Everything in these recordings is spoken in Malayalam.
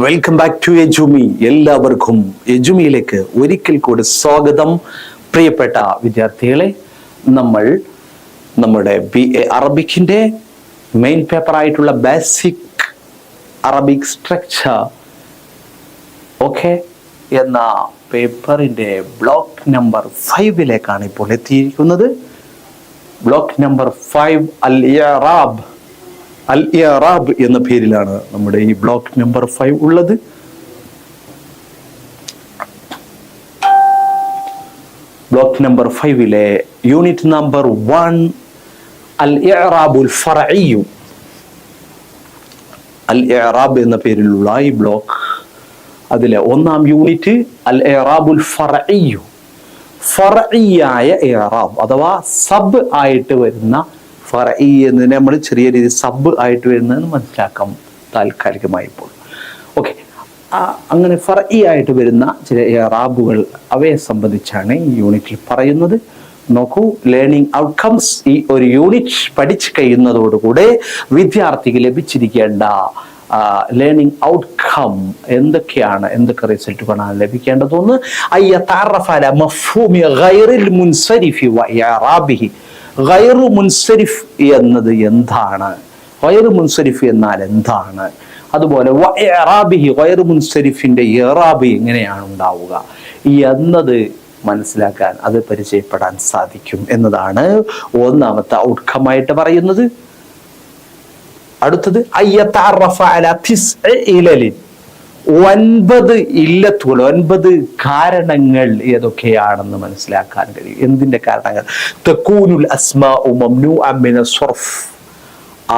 Welcome back to എജുമി. എല്ലാവർക്കും എജുമിയിലേക്ക് ഒരിക്കൽ കൂടി സ്വാഗതം. പ്രിയപ്പെട്ട വിദ്യാർത്ഥികളെ, നമ്മൾ നമ്മുടെ BA അറബിക്കിന്റെ മെയിൻ പേപ്പർ ആയിട്ടുള്ള ബേസിക് അറബിക് സ്ട്രക്ചർ എന്ന പേപ്പറിന്റെ ബ്ലോക്ക് നമ്പർ 5 ഇപ്പോൾ എത്തിയിരിക്കുന്നത്. ബ്ലോക്ക് നമ്പർ 5 അൽ ഇറാബ് എന്ന പേരിലാണ് നമ്മുടെ ഈ ബ്ലോക്ക് നമ്പർ 5 ഉള്ളത്. ബ്ലോക്ക് നമ്പർ 5 യൂണിറ്റ് നമ്പർ 1 അൽ ഇറാബുൽ ഫർഇയ്യു. അൽ ഇറാബ് എന്ന പേരിലുള്ള ഈ ബ്ലോക്ക്, അതിലെ 1ാം യൂണിറ്റ് അൽ ഇറാബുൽ ഫർഇയ്യു. ഫർഇയ്യായ ഇറാബ് അഥവാ സബ് ആയിട്ട് വരുന്ന ഫർഇ എന്നതിനെ നമ്മൾ ചെറിയ രീതിയിൽ സബ് ആയിട്ട് വരുന്നതെന്ന് മനസ്സിലാക്കാം താൽക്കാലികമായി. ഇപ്പോൾ അങ്ങനെ ഫർഇ ആയിട്ട് വരുന്ന ചില ഇറാബുകൾ, അവയെ സംബന്ധിച്ചാണ് ഈ യൂണിറ്റിൽ പറയുന്നത്. നോക്കൂ, ലേണിംഗ് ഔട്ട്കംസ്. ഈ ഒരു യൂണിറ്റ് പഠിച്ചു കഴിയുന്നതോടുകൂടെ വിദ്യാർത്ഥിക്ക് ലഭിച്ചിരിക്കേണ്ട ലേണിംഗ് ഔട്ട്കം എന്തൊക്കെയാണ്, എന്തൊക്കെ റിസൾട്ടുകളാണ് ലഭിക്കേണ്ടതെന്ന്. ഗൈറു മുൻസരിഫ് എന്നത് എന്താണ്, ഗൈറു മുൻസരിഫ് എന്നാൽ എന്താണ്, അതുപോലെ ഗൈറു മുൻസരിഫിന്റെ ഇറാബ് എങ്ങനെയാണ് ഉണ്ടാവുക എന്നത് മനസ്സിലാക്കാൻ, അത് പരിചയപ്പെടാൻ സാധിക്കും എന്നതാണ് 1ാമത്തെ ഔട്ട്കമായിട്ട് പറയുന്നത്. അടുത്തത് 9 ഇല്ലത്തുകൾ, 9 കാരണങ്ങൾ ഏതൊക്കെയാണെന്ന് മനസ്സിലാക്കാൻ കഴിയും. എന്തിന്റെ കാരണങ്ങൾ? തകൂനുൽ അസ്മാഉ മംനൂഅൻ മിന സർഫ്.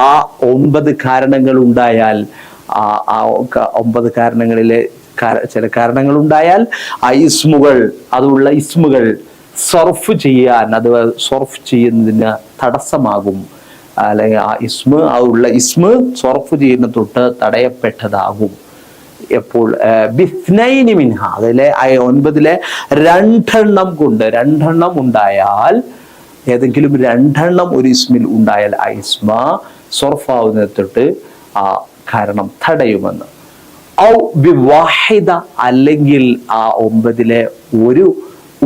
ആ 9 കാരണങ്ങൾ ഉണ്ടായാൽ, ആ 9 കാരണങ്ങളിലെ ചില കാരണങ്ങൾ ഉണ്ടായാൽ ആ ഇസ്മുകൾ, അതുള്ള ഇസ്മുകൾ സർഫ് ചെയ്യാൻ, അത് സർഫ് ചെയ്യുന്നതിന് തടസ്സമാകും. അല്ലെങ്കിൽ ആ ഇസ്മ, അതുള്ള ഇസ്മ സർഫ് ചെയ്യുന്ന തൊട്ട് തടയപ്പെട്ടതാകും. എപ്പോൾ ബിസ്നൈനി മിൻഹ, അതിലെ 9 2 കൊണ്ട്, 2 ഉണ്ടായാൽ, ഏതെങ്കിലും 2 ഒരു ഇസ്മിൽ ഉണ്ടായാൽ ആ ഇസ്മ സർഫാവുന്ന തൊട്ട് ആ കാരണം തടയുമെന്ന്. ഔ ബിവാഹിദ, അല്ലെങ്കിൽ ആ 9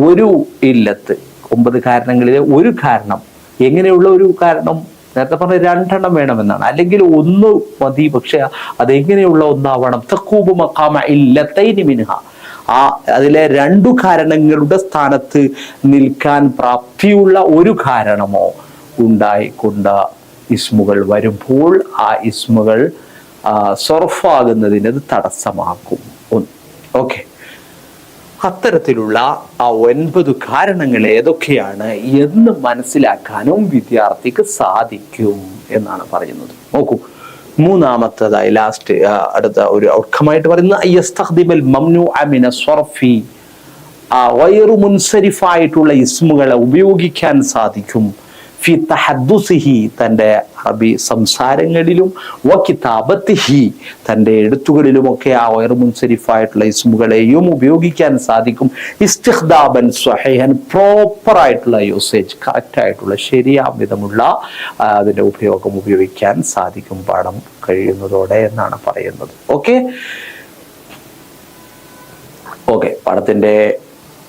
ഒരു ഇല്ലത്ത്, 9 കാരണങ്ങളിലെ ഒരു കാരണം. എങ്ങനെയുള്ള ഒരു കാരണം? നേരത്തെ പറഞ്ഞ 2 വേണമെന്നാണ്, അല്ലെങ്കിൽ 1 മതി. പക്ഷെ അതെങ്ങനെയുള്ള ഒന്നാവണം? തഖൂബു മഖാമ ഇല്ലത്തൈനി മിൻഹ. അതിലെ 2 കാരണങ്ങളുടെ സ്ഥാനത്ത് നിൽക്കാൻ പ്രാപ്തിയുള്ള ഒരു കാരണമോ ഉണ്ടായിക്കൊണ്ട് ഇസ്മുകൾ വരുമ്പോൾ ആ ഇസ്മുകൾ സർഫാകുന്നതിന് അത് തടസ്സമാക്കും. അത്തരത്തിലുള്ള ആ 9 കാരണങ്ങൾ ഏതൊക്കെയാണ് എന്ന് മനസ്സിലാക്കാനും വിദ്യാർത്ഥിക്ക് സാധിക്കും എന്നാണ് പറയുന്നത്. നോക്കൂ, 3ാമത്തേതായി ലാസ്റ്റ് അടുത്ത ഒരു ഔട്ട്കമായിട്ട് പറയുന്നത് യസ്തഖ്ദിമൽ മംനൂഅ മിന സർഫി. ഗൈറു മുൻസരിഫായിട്ടുള്ള ഇസ്മുകളെ ഉപയോഗിക്കാൻ സാധിക്കും. ഫി തഹദ്ദുസിഹി, തൻ്റെ അറബി സംസാരങ്ങളിലും, വകിതാബത്തിഹി, തൻ്റെ എഴുത്തുകളിലുമൊക്കെ ആ ഗൈറു മുൻസരിഫായിട്ടുള്ള ഇസ്മുകളെയും ഉപയോഗിക്കാൻ സാധിക്കും. ഇസ്തിഖ്ദാബൻ സ്വഹീഹൻ, പ്രോപ്പർ ആയിട്ടുള്ള യൂസേജ്, കറക്റ്റ് ആയിട്ടുള്ള ശരിയാം വിധമുള്ള അതിൻ്റെ ഉപയോഗിക്കാൻ സാധിക്കും പാഠം കഴിയുന്നതോടെ എന്നാണ് പറയുന്നത്. പാഠത്തിന്റെ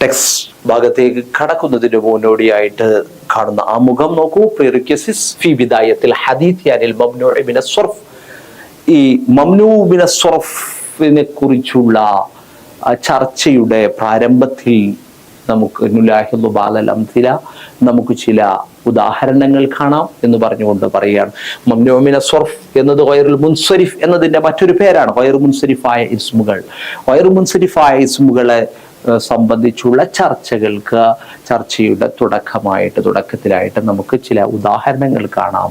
ടെക്സ്റ്റ് ഭാഗത്തേക്ക് കടക്കുന്നതിന് മുന്നോടിയായിട്ട് കാണുന്ന ആ മുഖം നോക്കൂ. പ്രീറിക്വസിറ്റ്സ് ഫി ബിദായത്തിൽ ഹദീത്ത് അനിൽ മംനൂഉ മിന സർഫ്. ഈ മംനൂഉ മിന സർഫിനെ കുറിച്ചുള്ള ചർച്ചയുടെ പ്രാരംഭത്തിൽ നമുക്ക് നുലാഹിദു ബഅദൽ അംസില, നമുക്ക് ചില ഉദാഹരണങ്ങൾ കാണാം എന്ന് പറഞ്ഞുകൊണ്ട് പറയുകയാണ്. മംനൂഉ മിന സർഫ് എന്നത് ഗൈറുൽ മുൻസരിഫ് എന്നതിന്റെ മറ്റൊരു പേരാണ്. ഗൈറു മുൻസരിഫായ ഇസ്മുകൾ. ഗൈറു മുൻസരിഫായ ഇസ്മുകളെ സംബന്ധിച്ചുള്ള ചർച്ചയുടെ തുടക്കത്തിലായിട്ട് നമുക്ക് ചില ഉദാഹരണങ്ങൾ കാണാം.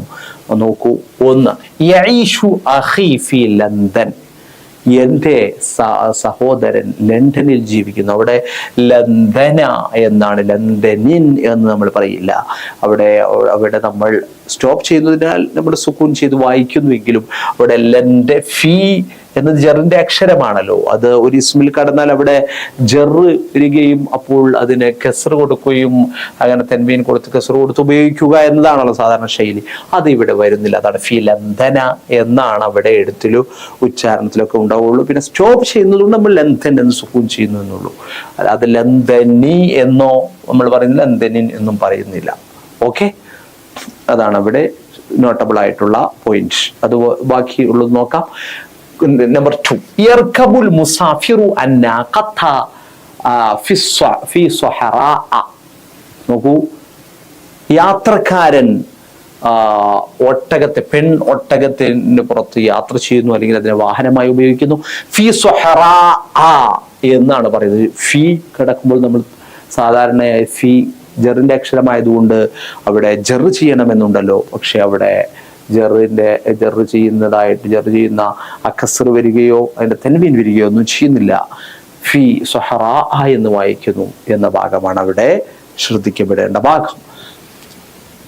നോക്കൂ. 1, യഈഷു അഖീ ഫി ലണ്ടൻ. എൻ്റെ സഹോദരൻ ലണ്ടനിൽ ജീവിക്കുന്നു. അവിടെ ലണ്ടന എന്നാണ്, ലണ്ടനിൻ എന്ന് നമ്മൾ പറയില്ല. അവിടെ നമ്മൾ സ്റ്റോപ്പ് ചെയ്യുന്നതിനാൽ നമ്മൾ സുക്കൂൻ ചെയ്ത് വായിക്കുന്നുവെങ്കിലും അവിടെ ലണ്ട ഫി എന്നത് ജറിന്റെ അക്ഷരമാണല്ലോ. അത് ഒരു ഇസ്മിൽ കടന്നാൽ അവിടെ ജറ് വരികയും അപ്പോൾ അതിന് കെസർ കൊടുക്കുകയും അങ്ങനെ തെൻവീൻ കൊടുത്ത് കെസർ കൊടുത്ത് ഉപയോഗിക്കുക എന്നതാണല്ലോ സാധാരണ ശൈലി. അത് ഇവിടെ വരുന്നില്ല. അതാണ് ഫി ലന്ധന എന്നാണ് അവിടെ എഴുത്തിലും ഉച്ചാരണത്തിലൊക്കെ ഉണ്ടാവുള്ളൂ. പിന്നെ സ്റ്റോപ്പ് ചെയ്യുന്നതുകൊണ്ട് നമ്മൾ ലന്ധൻ എന്ന് സുക്കൂൻ ചെയ്യുന്നു എന്നുള്ളൂ. അത് ലന്ധനി എന്നോ നമ്മൾ പറയുന്നില്ല, ലന്ധനിൻ എന്നും പറയുന്നില്ല. ഓക്കെ, അതാണ് അവിടെ നോട്ടബിൾ ആയിട്ടുള്ള പോയിന്റ്. അത് ബാക്കിയുള്ളത് നോക്കാം. നമ്പർ 2, യർകബുൽ മുസാഫിറു അന്നാഖത ഫി സ്വഹറാ. നോക്കൂ, യാത്രക്കാരൻ ഒട്ടകത്തെ, പെൺ ഒട്ടകത്തിന് പുറത്ത് യാത്ര ചെയ്യുന്നു, അല്ലെങ്കിൽ അതിനെ വാഹനമായി ഉപയോഗിക്കുന്നു. ഫി സ്വഹറാ എന്നാണ് പറയുന്നത്. ഫി കിടക്കുമ്പോൾ നമ്മൾ സാധാരണയായി ഫി ജറിന്റെ അക്ഷരമായതുകൊണ്ട് അവിടെ ജറ് ചെയ്യണമെന്നുണ്ടല്ലോ. പക്ഷെ അവിടെ ജറ് ചെയ്യുന്ന ആ കസർ വരികയോ അതിന്റെ തെൻവീൻ വരികയോ ഒന്നും ചെയ്യുന്നില്ല. ഫി സ്വഹറാ എന്ന് വായിക്കുന്നു എന്ന ഭാഗമാണ് അവിടെ ശ്രദ്ധിക്കപ്പെടേണ്ട ഭാഗം.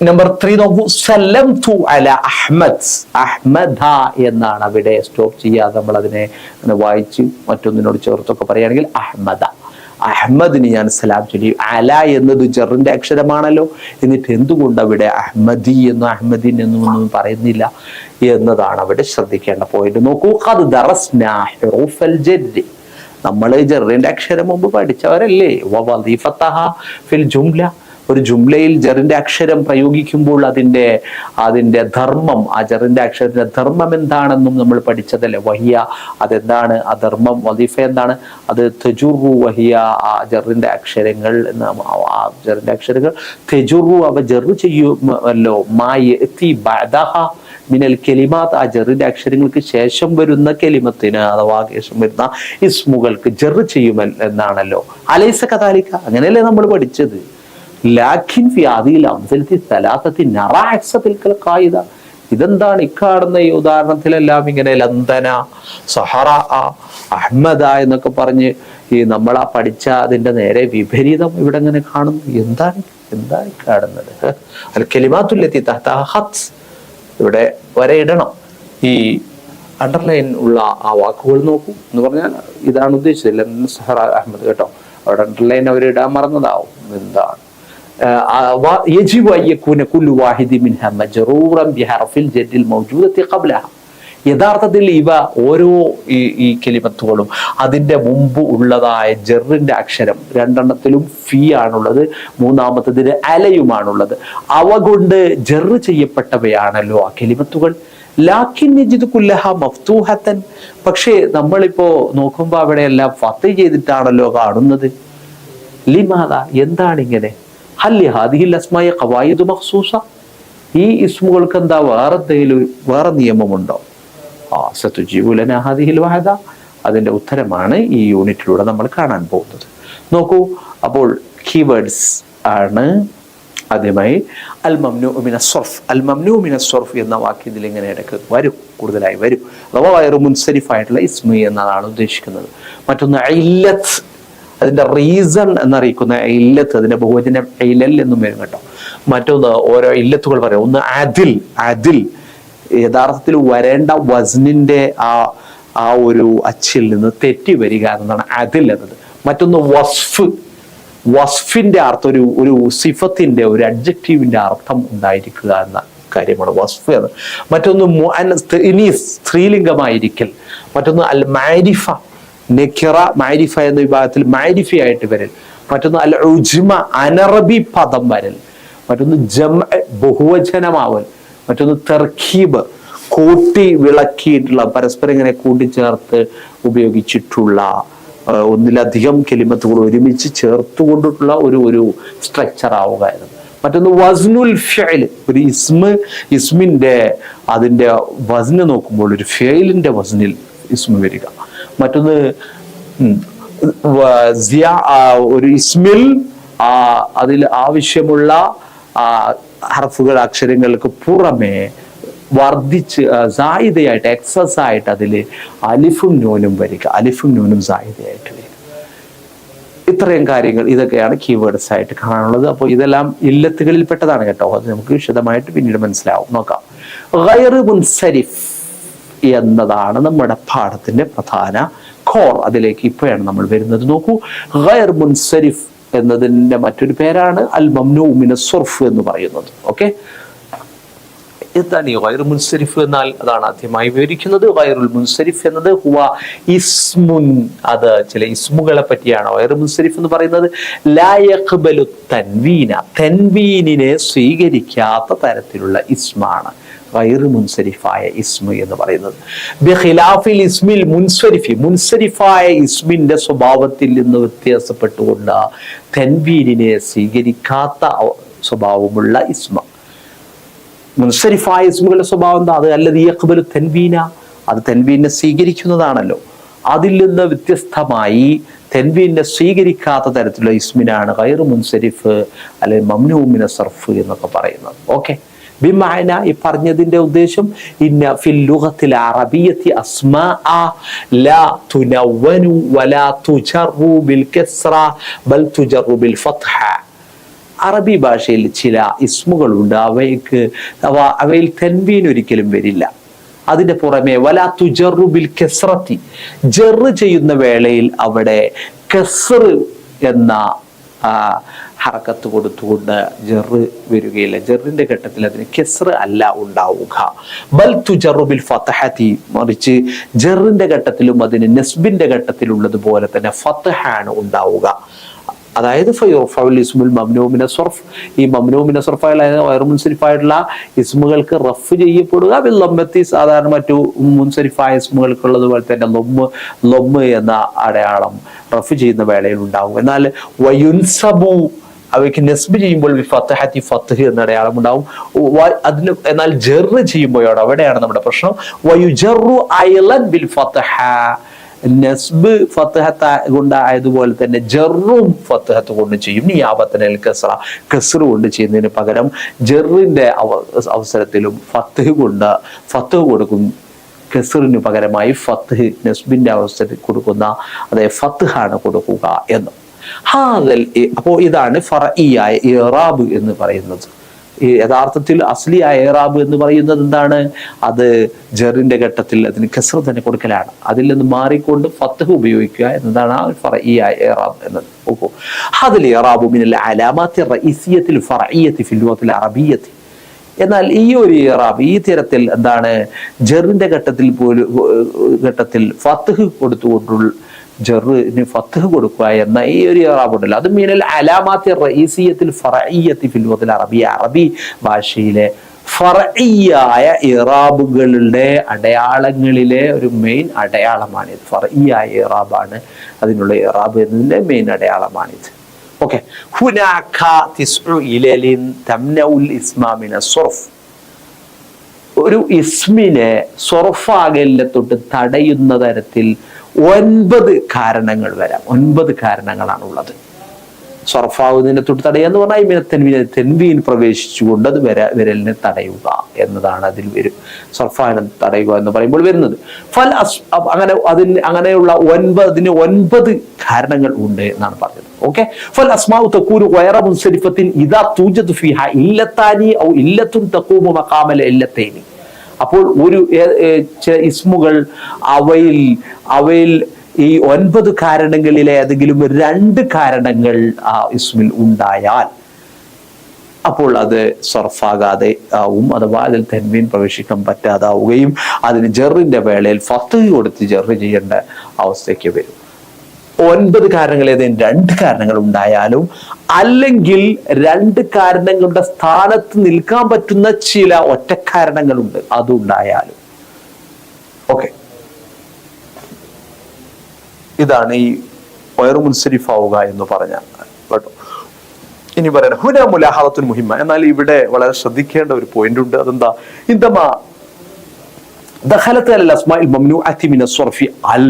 നമ്പർ 3 നോക്കൂ, സല്ലംതു അല അഹ്മദ്. അഹ്മദ എന്നാണ് അവിടെ. സ്റ്റോപ്പ് ചെയ്യാതെ നമ്മൾ അതിനെ വായിച്ച് മറ്റൊന്നിനോട് ചേർത്തൊക്കെ പറയുകയാണെങ്കിൽ അഹ്മദ, അഹ്മദിന് ഞാൻ സലാം ചൊല്ലി. അല എന്നത് ജറിന്റെ അക്ഷരമാണല്ലോ, എന്നിട്ട് എന്തുകൊണ്ട് അവിടെ അഹ്മദി എന്നോ അഹ്മദീൻ എന്നോ ഒന്നും പറയുന്നില്ല എന്നതാണ് അവിടെ ശ്രദ്ധിക്കേണ്ട പോയിന്റ്. നോക്കൂ, ഖദ് ദറസ്നാ ഹുറൂഫൽ ജർരി. നമ്മൾ ജറിന്റെ അക്ഷരം മുമ്പ് പഠിച്ചവരല്ലേ. വദീഫതഹ ഫിൽ ജുംല. ഒരു ജുംലയിൽ ജറിന്റെ അക്ഷരം പ്രയോഗിക്കുമ്പോൾ അതിന്റെ ധർമ്മം, ആ ജറിന്റെ അക്ഷരത്തിന്റെ ധർമ്മം എന്താണെന്നും നമ്മൾ പഠിച്ചതല്ലേ. വഹിയ, അതെന്താണ് ആ ധർമ്മം? വദീഫ എന്താണ്? അത് തെജുറു വഹിയ, ആ ജറിന്റെ അക്ഷരങ്ങൾ തെജുറു, അവ ജറു ചെയ്യുമല്ലോ. മാ യഅതി ബഅദഹ മിനൽ കലിമാത്ത്, ആ ജറിന്റെ അക്ഷരങ്ങൾക്ക് ശേഷം വരുന്ന കലിമത്തിന് അഥവാ ശേഷം വരുന്ന ഇസ്മുകൾക്ക് ജറ് ചെയ്യുമല്ലോ എന്നാണല്ലോ. അലൈസ കദാലിക, അങ്ങനെയല്ലേ നമ്മൾ പഠിച്ചത്. ലാഖിൻ ഫി ആദിൽ അംസലത്തി സലാസത്തി നറ അക്സ തിൽകൽ ഖായിദ. ഇതെന്താണ് ഇക്കാടുന്ന ഈ ഉദാഹരണത്തിലെല്ലാം ഇങ്ങനെ ലന്ധന, സഹറ, അഹ്മദ എന്നൊക്കെ പറഞ്ഞ് ഈ നമ്മളാ പഠിച്ച അതിന്റെ നേരെ വിപരീതം ഇവിടെ ഇങ്ങനെ കാണുന്നു. എന്താണ് കാണുന്നത്? അൽ കലിമാത്തുല്ലത്തി തഹ്തഹ ഖത്ത്. ഇവിടെ വരെ ഇടണം. ഈ അണ്ടർലൈൻ ഉള്ള ആ വാക്കുകൾ നോക്കൂ എന്ന് പറഞ്ഞാൽ ഇതാണ് ഉദ്ദേശിച്ചത്. ലന്ധന, സഹറ, അഹ്മദ് കേട്ടോ. അവിടെ അണ്ടർലൈൻ അവർ ഇടാൻ മറന്നതാവും. എന്താണ് يجب أن يكون كل واحد منها مجرورا بحرف الجر الموجودة قبلها. യഥാർത്ഥത്തിൽ ഇവ ഓരോ ഈ കലിമത്തുകളും അതിന്റെ മുമ്പ് ഉള്ളതായ ജറിന്റെ അക്ഷരം രണ്ടെണ്ണത്തിലും ഫീ ആണുള്ളത്, മൂന്നാമത്തതിന് അലയുമാണുള്ളത്. അവ കൊണ്ട് ജറ് ചെയ്യപ്പെട്ടവയാണല്ലോ ആ കലിമത്തുകൾ. ലാക്കിൻ യജിദു കുല്ലഹ മഫ്തൂഹത്തൻ. പക്ഷേ നമ്മളിപ്പോ നോക്കുമ്പോ അവിടെ എല്ലാം ഫത്ത് ചെയ്തിട്ടാണല്ലോ കാണുന്നത്. ലിമാദ, എന്താണിങ്ങനെ? ഹല്ലി ഹാദിഹിൽ അസ്മായ ഖവായിദു മഖ്സൂസ. ഈ ഇസ്മുകൾക്ക് എന്താ വേറെ നിയമമുണ്ടോ? സതുജീബു ലനാ ഹാദിഹിൽ വഹദ. അതിന്റെ ഉത്തരമാണ് ഈ യൂണിറ്റിലൂടെ നമ്മൾ കാണാൻ പോകുന്നത്. നോക്കൂ, അപ്പോൾ കീവേഡ്സ് ആണ്. ആദ്യമായി അൽ മംനൂ മിന സർഫ്. അൽ മംനൂ മിന സർഫ് എന്ന വാക്ക് ഇതിൽ ഇങ്ങനെ ഇടയ്ക്ക് വരും, കൂടുതലായി വരും. അഥവാ വയറു മുൻസരിഫായിട്ടുള്ള ഇസ്മി എന്നതാണ് ഉദ്ദേശിക്കുന്നത്. മറ്റൊന്ന് ഇല്ലത്ത്, അതിന്റെ റീസൺ എന്നറിയിക്കുന്ന ഇല്ലത്ത്, അതിന്റെ ബഹുവചനം ഇലൽ എന്നും വരും കേട്ടോ. മറ്റൊന്ന് ഓരോ ഇല്ലത്തുകൾ പറയാം. ഒന്ന് അദിൽ, യഥാർത്ഥത്തിൽ വരേണ്ട വസ്നിന്റെ ആ ഒരു അച്ചിൽ നിന്ന് തെറ്റി വരിക എന്നതാണ് അദിൽ എന്നത്. മറ്റൊന്ന് വസ്ഫിന്റെ അർത്ഥം, ഒരു സിഫത്തിന്റെ, ഒരു അഡ്ജക്റ്റീവിന്റെ അർത്ഥം ഉണ്ടായിരിക്കുക എന്ന കാര്യമാണ് വസ്ഫ് എന്ന്. മറ്റൊന്ന് സ്ത്രീലിംഗമായിരിക്കൽ. മറ്റൊന്ന് അൽ മാരിഫ, നെക്കിറ മാരിഫ എന്ന വിഭാഗത്തിൽ മാരിഫയായിട്ട് വരൽ. മറ്റൊന്ന് അൽ ഉജ്മ, അനറബി പദം വരൽ. മറ്റൊന്ന് ജംഅ, ബഹുവചനമാവൽ. മറ്റൊന്ന് തർക്കീബ്, കൂട്ടി വിളക്കിയിട്ടുള്ള, പരസ്പരം ഇങ്ങനെ കൂട്ടിച്ചേർത്ത് ഉപയോഗിച്ചിട്ടുള്ള ഒന്നിലധികം കലിമത്തുകൾ ഒരുമിച്ച് ചേർത്തുകൊണ്ടിട്ടുള്ള ഒരു സ്ട്രക്ചർ ആവുക എന്നത്. മറ്റൊന്ന് വസ്നുൽ ഫിഅൽ, ഒരു ഇസ്മിന്റെ അതിന്റെ വസ്ന് നോക്കുമ്പോൾ ഒരു ഫിഅലിന്റെ വസ്നിൽ ഇസ്മ വരിക. മറ്റൊന്ന് ഒരു ഇസ്മിൽ അതിൽ ആവശ്യമുള്ള ഹർഫുകൾ, അക്ഷരങ്ങൾക്ക് പുറമെ വർദ്ധിച്ച് സായിദയായിട്ട്, എക്സസ് ആയിട്ട് അതിൽ അലിഫും നൂനും വരിക. അലിഫും നൂനും സായിദയായിട്ട് വരിക. ഇത്രയും കാര്യങ്ങൾ, ഇതൊക്കെയാണ് കീവേഡ്സ് ആയിട്ട് കാണാനുള്ളത്. അപ്പോൾ ഇതെല്ലാം ഇല്ലത്തുകളിൽ പെട്ടതാണ് കേട്ടോ. അത് നമുക്ക് വിശദമായിട്ട് പിന്നീട് മനസ്സിലാവും. നോക്കാം. ഗൈറു മുൻസരിഫ് എന്നതാണ് നമ്മുടെ പാഠത്തിന്റെ പ്രധാന ഖോർ. അതിലേക്ക് ഇപ്പോഴാണ് നമ്മൾ വരുന്നത്. നോക്കൂ, ഗൈർ മുൻസരിഫ് എന്നതിന്റെ മറ്റൊരു പേരാണ് അൽ മംനൂ മിന സർഫ് എന്ന് പറയുന്നത്. ഓക്കെ, എന്താണ് ഈ ഗൈർ മുൻസരിഫ് എന്നാൽ? അതാണ് ആദ്യമായി വിവരിക്കുന്നത്. ഗൈറുൽ മുൻസരിഫ് എന്നത് ഹുവ ഇസ്മുൻ, അത് ചില ഇസ്മുകളെ പറ്റിയാണ്. ഗൈർ മുൻസരിഫ് എന്ന് പറയുന്നത് ലാ യഖ്ബലു തൻവീന, തൻവീനിനെ സ്വീകരിക്കാത്ത തരത്തിലുള്ള ഇസ്മാണ് ഗൈർ മുൻസരിഫായ ഇസ്മ എന്ന് പറയുന്നത്. ബിഖിലാഫിൽ ഇസ്മിൽ മുൻസരിഫി, മുൻസരിഫായ ഇസ്മിന്റെ സ്വഭാവത്തിൽ നിന്ന് വ്യത്യാസപ്പെട്ടുകൊണ്ട് തൻവീനിനെ സ്വീകരിക്കാത്ത സ്വഭാവമുള്ള ഇസ്മ. മുൻസരിഫായ ഇസ്മുകളുടെ സ്വഭാവം എന്താ? അത് അല്ലദീ യഖ്ബലു തൻവീന, അത് തൻവീനെ സ്വീകരിക്കുന്നതാണല്ലോ. അതിൽ നിന്ന് വ്യത്യസ്തമായി തൻവീനെ സ്വീകരിക്കാത്ത തരത്തിലുള്ള ഇസ്മിനാണ് ഗൈർ മുൻസരിഫ് അല്ലെങ്കിൽ മംനൂ മിന സർഫ് എന്നൊക്കെ പറയുന്നത്. ഓക്കെ, ബിമഅന, ഈ പറഞ്ഞതിന്റെ ഉദ്ദേശം ഇന്ന ഫിൽ ലുഗത്തിൽ അറബിയ്യത്തി അസ്മാഅ ലാ തുനവ്വനു വലാ തുജറു ബിൽ കസ്റ ബൽ തുജറു ബിൽ ഫത്ഹ. അറബി ഭാഷയിൽ ചില ഇസ്മുകളുണ്ട്, അവയിൽ തൻവീൻ ഒരിക്കലും വരില്ല. അതിന്റെ പുറമെ വലാ തുജറു ബിൽ കസ്റത്തി, ജറ് ചെയ്യുന്ന വേളയിൽ അവിടെ കസ്ർ എന്ന ഹറക്കത്ത് കൊടുത്തുകൊണ്ട് ജറ് വരികയില്ല. ജറിന്റെ ഘട്ടത്തിൽ അതിന് കസ്ർ അല്ല ഉണ്ടാവുക. ബൽ തുജറു ബിൽ ഫത്ഹതി, മറിച്ച് ജറിന്റെ ഘട്ടത്തിലും അതിന് നസ്ബിന്റെ ഘട്ടത്തിലുള്ളതുപോലെ തന്നെ ഫത്ഹാണ് ഉണ്ടാവുക. അതായത് ഇസ്മുൽ മംനൂ മിന സർഫ്, ഈ മംനൂ മിന സർഫ് ഗൈർ മുൻസരിഫായിട്ടുള്ള ഇസ്മുകൾക്ക് റഫ് ചെയ്യപ്പെടുക. ബില്ലമ്മത്തി, സാധാരണ മറ്റു മുൻസരിഫായ ഇസ്മുകൾക്കുള്ളതുപോലെ തന്നെ ലൊമ്മ് എന്ന അടയാളം റഫ് ചെയ്യുന്ന വേളയിൽ ഉണ്ടാവും. എന്നാൽ വയുൻസബു, അവയ്ക്ക് നസ്ബ് ചെയ്യുമ്പോൾ ഫത്ഹത്തി, ഫത്ഹ് എന്ന അടയാളം ഉണ്ടാവും. അതിന് എന്നാൽ ജറ് ചെയ്യുമ്പോഴാണ്, അവിടെയാണ് നമ്മുടെ പ്രശ്നം. വയുജറു അയ്ളൻ ബിൽ ഫത്ഹ, നസ്ബ് ഫത്ഹത്ത് കൊണ്ട് ആയതുപോലെ തന്നെ ജറും ഫത്ഹത്ത് കൊണ്ട് ചെയ്യും. നിയാബത്തനൽ കസ്റ, കസ്റ കൊണ്ട് ചെയ്യുന്നതിന് പകരം ജറിന്റെ അവസരത്തിലും ഫത്ഹ് കൊടുക്കും. കസ്റിന് പകരമായി ഫത്ഹ് നസ്ബിന്റെ അവസരത്തിൽ കൊടുക്കുന്ന അതായത് ഫത്ഹാണ് കൊടുക്കുക എന്ന്. അപ്പോ ഇതാണ് ഫറഇയായ ഇറാബ് എന്ന് പറയുന്നത്. യഥാർത്ഥത്തിൽ അസ്ലിയായ ഇറാബ് എന്ന് പറയുന്നത് എന്താണ്? അത് ജറിന്റെ ഘട്ടത്തിൽ അതിന് കസ്ർ തന്നെ കൊടുക്കലാണ്. അതിൽ നിന്ന് മാറിക്കൊണ്ട് ഫത്ഹ് ഉപയോഗിക്കുക എന്നതാണ് ആ ഫറഇയായ ഇറാബ് എന്നത്. ഓക്കോ, ഹദൽ ഇറാബു മിനൽ അലാമാത്തി റഈസിയത്തിൽ ഫറഇയ്യത്തി ഫിൽ ലുഗത്തിൽ അറബിയ്യത്തി. എന്നാൽ ഈ ഒരു ഇറാബ് ഈ തരത്തിൽ എന്താണ്? ജറിന്റെ ഘട്ടത്തിൽ ഫത്ഹ് കൊടുത്തുകൊണ്ടുള്ള ജറിന് ഫത്ഹ് കൊടുക്കുക എന്ന ഈ ഒരു ഇറാബ് ഉണ്ടല്ലോ, അത് മിനൽ അലാമാത്തി റഈസിയത്തിൽ ഫറഇയ്യത്തി ഫിൽ ലുഗത്തിൽ അറബിയ്യ, അറബി ഭാഷയിലെ ഫറഇയ്യായ ഇറാബുകളുടെ അടയാളങ്ങളിലെ ഒരു മെയിൻ അടയാളമാണിത്. ഫറഇയ്യായ ഇറാബാണ് അതിനുള്ള ഇറാബ് എന്നതിന്റെ മെയിൻ അടയാളമാണിത്. ഓക്കെ, ഹുനാക തിസ്ഉ ഇലലിൻ തംനഉൽ ഇസ്മ മിന സർഫ്. ഒരു ഇസ്മിനെ സർഫാകലിനെ തൊട്ട് തടയുന്ന തരത്തിൽ 9 കാരണങ്ങൾ വരാം. 9 കാരണങ്ങളാണ് ഉള്ളത്. സർഫാവുന്നതിനെ തൊട്ട് തടയുക എന്ന് പറഞ്ഞാൽ തെൻവീൻ പ്രവേശിച്ചുകൊണ്ട് അത് വിരലിനെ തടയുക എന്നതാണ് അതിൽ വരും. സർഫാനെ തടയുക എന്ന് പറയുമ്പോൾ വരുന്നത്. അങ്ങനെയുള്ള 9 കാരണങ്ങൾ ഉണ്ട് എന്നാണ് പറഞ്ഞത്. ഓക്കെ, ഫൽ അസ്മാഉ തകൂനു ഗൈറ മുൻസരിഫത്തിൻ ഇദാ തൂജദു ഫീഹാ ഇല്ലത്താനി ഔ ഇല്ലത്തുൻ തഖൂമു മഖാമൽ ഇല്ലത്തൈനി. അപ്പോൾ ഒരു ഇസ്മുകൾ അവയിൽ ഈ 9 കാരണങ്ങളിലെ ഏതെങ്കിലും 2 കാരണങ്ങൾ ആ ഇസ്മിൽ ഉണ്ടായാൽ അപ്പോൾ അത് സർഫാകാതെ ആവും, അഥവാ അതിൽ തൻവീൻ പ്രവേശിക്കാൻ പറ്റാതാവുകയും അതിന് ജറിന്റെ വേളയിൽ ഫത്ഹ് കൊടുത്ത് ജറ് ചെയ്യേണ്ട അവസ്ഥയ്ക്ക് വരും. 9 കാരണങ്ങൾ ഏതെങ്കിലും 2 കാരണങ്ങൾ ഉണ്ടായാലും അല്ലെങ്കിൽ 2 കാരണങ്ങളുടെ സ്ഥാനത്ത് നിൽക്കാൻ പറ്റുന്ന ചില ഒറ്റക്കാരണങ്ങളുണ്ട്, അതുണ്ടായാലും. ഓക്കെ, ഇതാണ് ഈ ഗൈർ മുൻസരിഫ് ആവുക എന്ന് പറഞ്ഞാൽ കേട്ടോ. ഇനി പറയാം ഹുന മുലാഹദത്തുൽ മുഹിമ്മ. എന്നാൽ ഇവിടെ വളരെ ശ്രദ്ധിക്കേണ്ട ഒരു പോയിന്റ് ഉണ്ട്. അതെന്താ? ഇന്തമാ ദഖലത്ത് അൽ അസ്മാഇൽ മംനൂഅത്തി മിന സർഫി അൽ.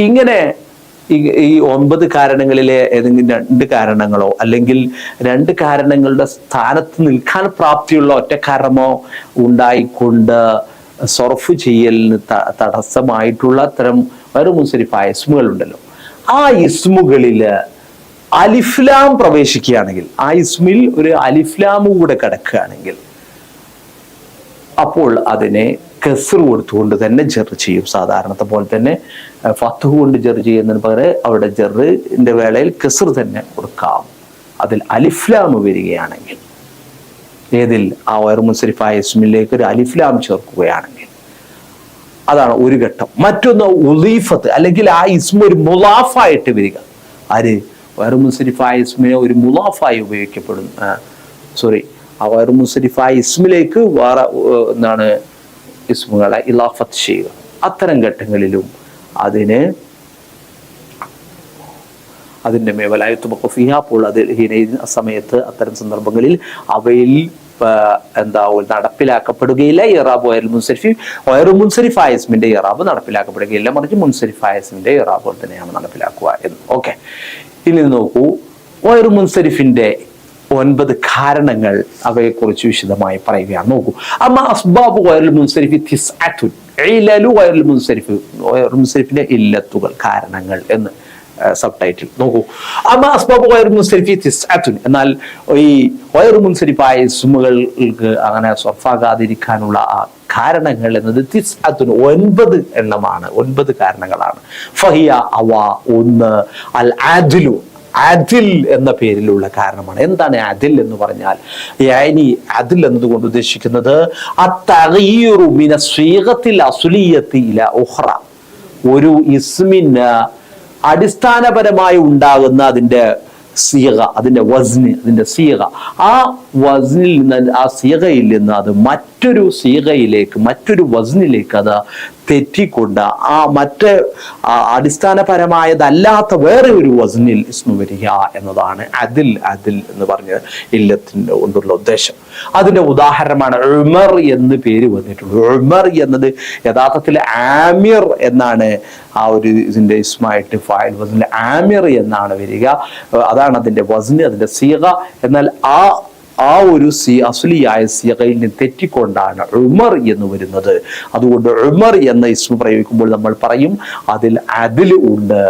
ഇങ്ങനെ ഈ 9 കാരണങ്ങളിലെ ഏതെങ്കിലും 2 കാരണങ്ങളോ അല്ലെങ്കിൽ 2 കാരണങ്ങളുടെ സ്ഥാനത്ത് നിൽക്കാൻ പ്രാപ്തിയുള്ള ഒറ്റ കാരണമോ ഉണ്ടായിക്കൊണ്ട് സർഫ് ചെയ്യലിന് തടസ്സമായിട്ടുള്ള അത്തരം ഒരു മുൻസരിഫായ ഇസ്മുകൾ ഉണ്ടല്ലോ, ആ ഇസ്മുകളിൽ അലിഫ്ലാം പ്രവേശിക്കുകയാണെങ്കിൽ, ആ ഇസ്മിൽ ഒരു അലിഫ്ലാം കൂടെ കിടക്കുകയാണെങ്കിൽ അപ്പോൾ അതിനെ കെസ്ർ കൊടുത്തുകൊണ്ട് തന്നെ ജർ ചെയ്യും. സാധാരണത്തെ പോലെ തന്നെ ഫത്ഹ് കൊണ്ട് ജർ ചെയ്യുന്നതിന് പകരം അവിടെ ജറിന്റെ വേളയിൽ കെസ്ർ തന്നെ കൊടുക്കാം. അതിൽ അലിഫ്ലാം വരികയാണെങ്കിൽ, ഏതിൽ ആ ഗൈറു മുൻസരിഫായ ഇസ്മിലേക്ക് ഒരു അലിഫ്ലാം ചേർക്കുകയാണെങ്കിൽ അതാണ് ഒരു ഘട്ടം. മറ്റൊന്ന് ഉളീഫത്ത്, അല്ലെങ്കിൽ ആ ഇസ്മ ഒരു മുലാഫായിട്ട് വരിക. ആര്? ഗൈറു മുൻസരിഫായ ഇസ്മിനെ ഒരു മുലാഫായി ഉപയോഗിക്കപ്പെടും. ആ ഗൈറു മുൻസരിഫായ ഇസ്മിലേക്ക് വേറെ എന്താണ് ഇസ്മുകളെ ഇലാഫത്ത് ചെയ്യുക. അത്തരം ഘട്ടങ്ങളിലും അതിന്റെ മേവലായുത്തുബഖുഫിഹ, അപ്പോൾ അതിൽ സമയത്ത് അത്തരം സന്ദർഭങ്ങളിൽ അവയിൽ നടപ്പിലാക്കപ്പെടുകയില്ല ഇറാബ് ഗൈറുൽ മുൻസരിഫ്. ഗൈറു മുൻസരിഫായ ഇസ്മിന്റെ ഇറാബ് നടപ്പിലാക്കപ്പെടുകയില്ല, മറിച്ച് മുൻസരിഫായ ഇസ്മിന്റെ ഇറാബ് തന്നെയാണ് നടപ്പിലാക്കുക എന്ന്. ഓക്കെ, ഇനി നോക്കൂ, ഗൈറു മുൻസരിഫിന്റെ 9 കാരണങ്ങൾ, അവയെക്കുറിച്ച് വിശദമായി പറയുകയാണ്. നോക്കൂ, അമ്മ അസ്ബാബു ഗൈറുൽ മുൻസരിഫി തിസ്അത്തുൻ, ഇലലു ഗൈറുൽ മുൻസരിഫ്, ഗൈറുൽ മുൻസരിഫിന്റെ ഇല്ലത്തുകൾ, കാരണങ്ങൾ എന്ന് സബ് ടൈറ്റിൽ. നോക്കൂ, അമ്മ അസ്ബാബു ഗൈറുൽ മുൻസരിഫി തിസ്അത്തുൻ, എന്നാൽ ഈ ഗൈറു മുൻസരിഫായ ഇസ്മുകൾക്ക് അങ്ങനെ സർഫാകാതിരിക്കാനുള്ള ആ കാരണങ്ങൾ എന്നത് തിസ്അത്തുൻ 9 എണ്ണമാണ്, 9 കാരണങ്ങളാണ്. ഫഹിയ, അവ 1 അൽ ആദിലു, അദിൽ എന്ന പേരിലുള്ള കാരണമാണ്. എന്താണ് അദിൽ എന്ന് പറഞ്ഞാൽ? അദിൽ എന്നതുകൊണ്ട് ഉദ്ദേശിക്കുന്നത് അത്തഗയ്യുറു മിന സ്വീഗത്തിൽ അസ്ലിയത്തി ഇല ഉഖ്റ, ഒരു ഇസ്മിന് അടിസ്ഥാനപരമായി ഉണ്ടാകുന്ന അതിന്റെ സീഗ, അതിന്റെ വസ്ന്, അതിന്റെ സീഗ, ആ വസ്നിൽ നിന്ന്, ആ സീഗയിൽ നിന്ന് അത് മറ്റൊരു സീഗയിലേക്ക്, മറ്റൊരു വസ്നിലേക്ക് അത് തെറ്റിക്കൊണ്ട് ആ മറ്റ് അടിസ്ഥാനപരമായതല്ലാത്ത വേറെ ഒരു വസ്നിൽ ഇസ്മു വരിക എന്നതാണ് അദിൽ എന്ന് പറഞ്ഞ ഇല്ലത്തിന്റെ കൊണ്ടുള്ള ഉദ്ദേശം. അതിന്റെ ഉദാഹരണമാണ് ഉമർ എന്ന് പേര് വന്നിട്ടുള്ളത്. ഉമർ എന്നത് യഥാർത്ഥത്തിൽ ആമിർ എന്നാണ് ആ ഒരു ഇതിന്റെ ഇസ്മായിട്ട് ഫായിൽ വസ്നിൽ ആമിർ എന്നാണ് വരിക. അതാണ് അതിന്റെ വസ്ന്, അതിന്റെ സീഗ. എന്നാൽ ആ ഒരു അസ്ലിയായ സീഗയിൽ നിന്ന് തെറ്റിക്കൊണ്ടാണ് ഉമർ എന്ന് വരുന്നത്. അതുകൊണ്ട് ഉമർ എന്ന ഇസ്മ പ്രയോഗിക്കുമ്പോൾ നമ്മൾ പറയും അതിൽ അദിൽ ഉണ്ട്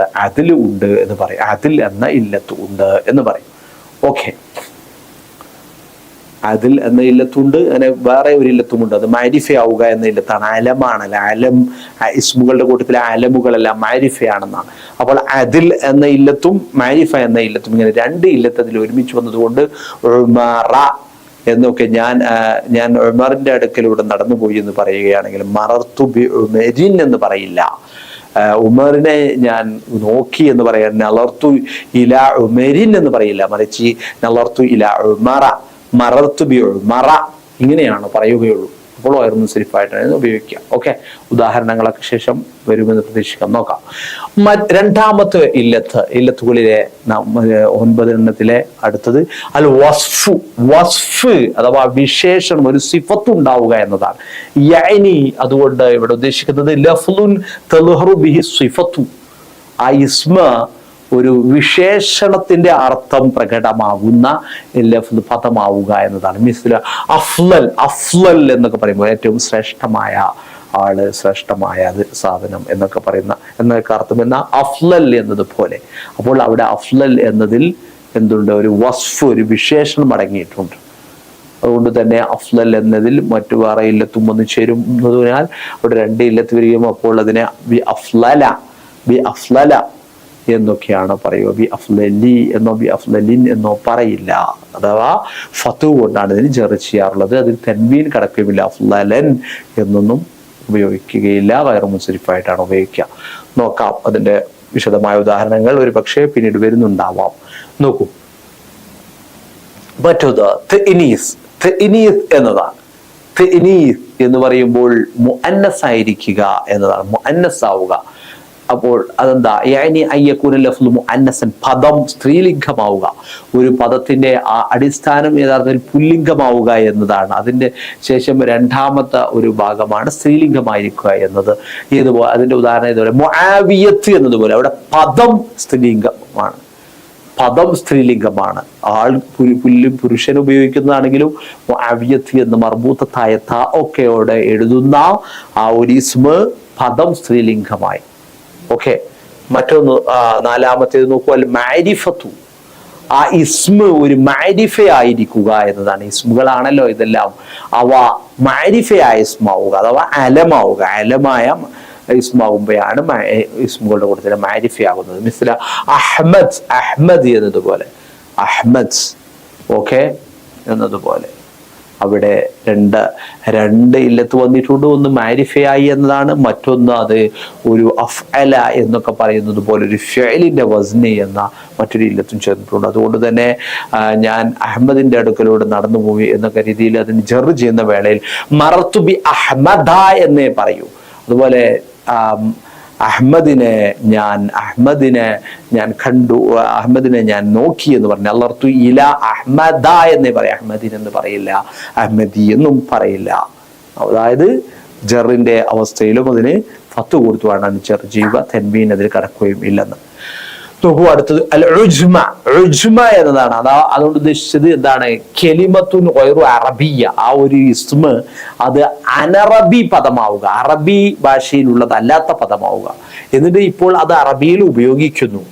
എന്ന് പറയും, അദിൽ എന്ന ഇല്ലത്ത് ഉണ്ട് എന്ന് പറയും. ഓക്കെ, അതിൽ എന്ന ഇല്ലത്തുണ്ട്, അങ്ങനെ വേറെ ഒരു ഇല്ലത്തുമുണ്ട്, അത് മാരിഫയാവുക എന്ന ഇല്ലത്താണ്. അലമാണല്ല, അലം ഇസ്മുകളുടെ കൂട്ടത്തിൽ അലമുകളെല്ലാം മാരിഫയാണെന്നാണ്. അപ്പോൾ അതിൽ എന്ന ഇല്ലത്തും മാരിഫ എന്ന ഇല്ലത്തും, ഇങ്ങനെ 2 ഇല്ലത്ത് അതിൽ ഒരുമിച്ച് വന്നതുകൊണ്ട് ഉമറ എന്നൊക്കെ ഞാൻ ഉമറിന്റെ അടുക്കലൂടെ നടന്നുപോയി എന്ന് പറയുകയാണെങ്കിൽ മറർത്തു ബി ഉമരിൻ എന്ന് പറയില്ല. ഉമറിനെ ഞാൻ നോക്കി എന്ന് പറയാൻ നളർത്തു ഇല ഉമരിൻ എന്ന് പറയില്ല, മറിച്ച് നളർത്തു ഇല ഉമറ, മറർത്തു ബി ഉമറ, ഇങ്ങനെയാണ് പറയുകയുള്ളൂ. അപ്പോൾ ഗൈറു മുൻസരിഫായിട്ടാണ് ഉപയോഗിക്കുക. ഓക്കെ, ഉദാഹരണങ്ങളൊക്കെ ശേഷം വരുമെന്ന് പ്രതീക്ഷിക്കാം. നോക്കാം. രണ്ടാമത്തെ ഇല്ലത്തുകളിലെ 9 എണ്ണത്തിലെ അടുത്തത് അൽ വസ്ഫ് അഥവാ വിശേഷണം, ഒരു സിഫത്ത് ഉണ്ടാവുക എന്നതാണ്. അതുകൊണ്ട് ഇവിടെ ഉദ്ദേശിക്കുന്നത് ലഫ്ലുൻ തൽഹറു ബിഹി സിഫത്തു, ആ ഇസ്മ ഒരു വിശേഷണത്തിന്റെ അർത്ഥം പ്രകടമാകുന്ന ലഫ്ദ് പദമാവുക എന്നതാണ്. മിസ്ല അഫ്ലൽ എന്നൊക്കെ പറയുമ്പോൾ ഏറ്റവും ശ്രേഷ്ഠമായ ആള്, ശ്രേഷ്ഠമായ സാധനം എന്നൊക്കെ അർത്ഥം എന്ന അഫ്ലൽ എന്നതുപോലെ. അപ്പോൾ അവിടെ അഫ്ലൽ എന്നതിൽ എന്തുണ്ട്? ഒരു വസ്ഫ്, ഒരു വിശേഷണം അടങ്ങിയിട്ടുണ്ട്. അതുകൊണ്ട് തന്നെ അഫ്ലൽ എന്നതിൽ മറ്റു വേറെ ഇല്ലത്തും വന്ന് ചേരുന്നതിനാൽ അവിടെ 2 ഇല്ലത്ത് വരികയും അപ്പോൾ അതിനെ ബി അഫ്ലല എന്നൊക്കെയാണ് പറയുക. ബി അഫ്ലലി എന്നോ ബി അഫ്ലലിൻ എന്നോ പറയില്ല. അഥവാ ഫത്ഹ് കൊണ്ടാണ് ഇതിന് ജർ ചെയ്യാറുള്ളത്. അതിൽ തൻവീൻ കടക്കുകയില്ല. അഫ്ലലൻ എന്നൊന്നും ഉപയോഗിക്കുകയില്ല, ഗൈറു മുൻസരിഫായിട്ടാണ് ഉപയോഗിക്കുക. നോക്കാം, അതിന്റെ വിശദമായ ഉദാഹരണങ്ങൾ ഒരു പക്ഷേ പിന്നീട് വരുന്നുണ്ടാവാം. നോക്കൂ, മറ്റൊന്ന് തഅനീസ് എന്നതാണ്. തഅനീസ് എന്ന് പറയുമ്പോൾ മുഅന്നസ് ആയിരിക്കുക എന്നതാണ്, മുഅന്നസ് ആവുക. അപ്പോൾ അതെന്താ? പദം സ്ത്രീലിംഗമാവുക, ഒരു പദത്തിന്റെ അടിസ്ഥാനം യഥാർത്ഥത്തിൽ പുല്ലിംഗമാവുക എന്നതാണ്. അതിന്റെ ശേഷം 2ാമത്തെ ഒരു ഭാഗമാണ് സ്ത്രീലിംഗമായിരിക്കുക എന്നത്. ഏതുപോലെ അതിന്റെ ഉദാഹരണം ഇതുപോലെ മുആവിയത്ത് എന്നതുപോലെ അവിടെ പദം സ്ത്രീലിംഗമാണ്. ആൾ പുരുഷൻ ഉപയോഗിക്കുന്നതാണെങ്കിലും മുആവിയത്ത് എന്ന് മർബൂത്തത്തായ ത ഒക്കെയോടെ എഴുതുന്ന ആ ഒരു ഇസ്മ പദം സ്ത്രീലിംഗമായി. ഓക്കെ, മറ്റൊന്ന് 4ാമത്തേത് നോക്കൂ, അൽ മാരിഫത്തു. ആ ഇസ്മ ഒരു മാരിഫ ആയിരിക്കുക എന്നതാണ്. ഇസ്മുകളാണല്ലോ ഇതെല്ലാം. അവ മാരിഫയായ ഇസ്മാവുക അഥവാ അലമാവുക. അലമായ ഇസ്മാവുമ്പോഴാണ് ഇസ്മുകളുടെ കൂട്ടത്തിൽ മാരിഫയാകുന്നത്. മിസ്ല അഹ്മദ്, അഹ്മദ് എന്നതുപോലെ, അഹ്മദ് ഓക്കെ എന്നതുപോലെ അവിടെ രണ്ട് ഇല്ലത്ത് വന്നിട്ടുണ്ട്. ഒന്ന് മാരിഫയായി എന്നതാണ്, മറ്റൊന്ന് അത് ഒരു അഫ്അല എന്നൊക്കെ പറയുന്നത് പോലെ ഒരു ഫിഅലിന്റെ വസ്നി എന്ന മറ്റൊരു ഇല്ലത്തും ചേർന്നിട്ടുണ്ട്. അതുകൊണ്ട് തന്നെ ഞാൻ അഹമ്മദിന്റെ അടുക്കലൂടെ നടന്നു പോയി എന്നൊക്കെ രീതിയിൽ അതിന് ജർ ചെയ്യുന്ന വേളയിൽ മറത്തു ബി അഹ്മദ എന്നേ പറയൂ. അതുപോലെ അഹ്മദിനെ ഞാൻ കണ്ടു, അഹ്മദിനെ ഞാൻ നോക്കി എന്ന് പറഞ്ഞു. അല്ലർത്തു ഇല അഹ്മദ എന്നേ പറയും, അഹ്മദിൻ എന്ന് പറയില്ല, അഹ്മദി എന്നും പറയില്ല. അതായത് ജറിന്റെ അവസ്ഥയിലും അതിന് ഫത്ത് കൊടുത്തുവാണ് ജർ ചെയ്യുക, തൻവീൻ അതിൽ കടക്കുകയും ഇല്ലെന്ന്. നോക്കൂ അടുത്തത് അൽ ഉജ്മ. ഉജ്മ എന്നതാണ്. അതുകൊണ്ട് ഉദ്ദേശിച്ചത് എന്താണ്? കെലിമത്തുൻ ഗൈറു അറബിയ. ആ ഒരു ഇസ്മ അത് അനറബി പദമാവുക, അറബി ഭാഷയിലുള്ളതല്ലാത്ത പദമാവുക. എന്നിട്ട് ഇപ്പോൾ അത് അറബിയിൽ ഉപയോഗിക്കുന്നു,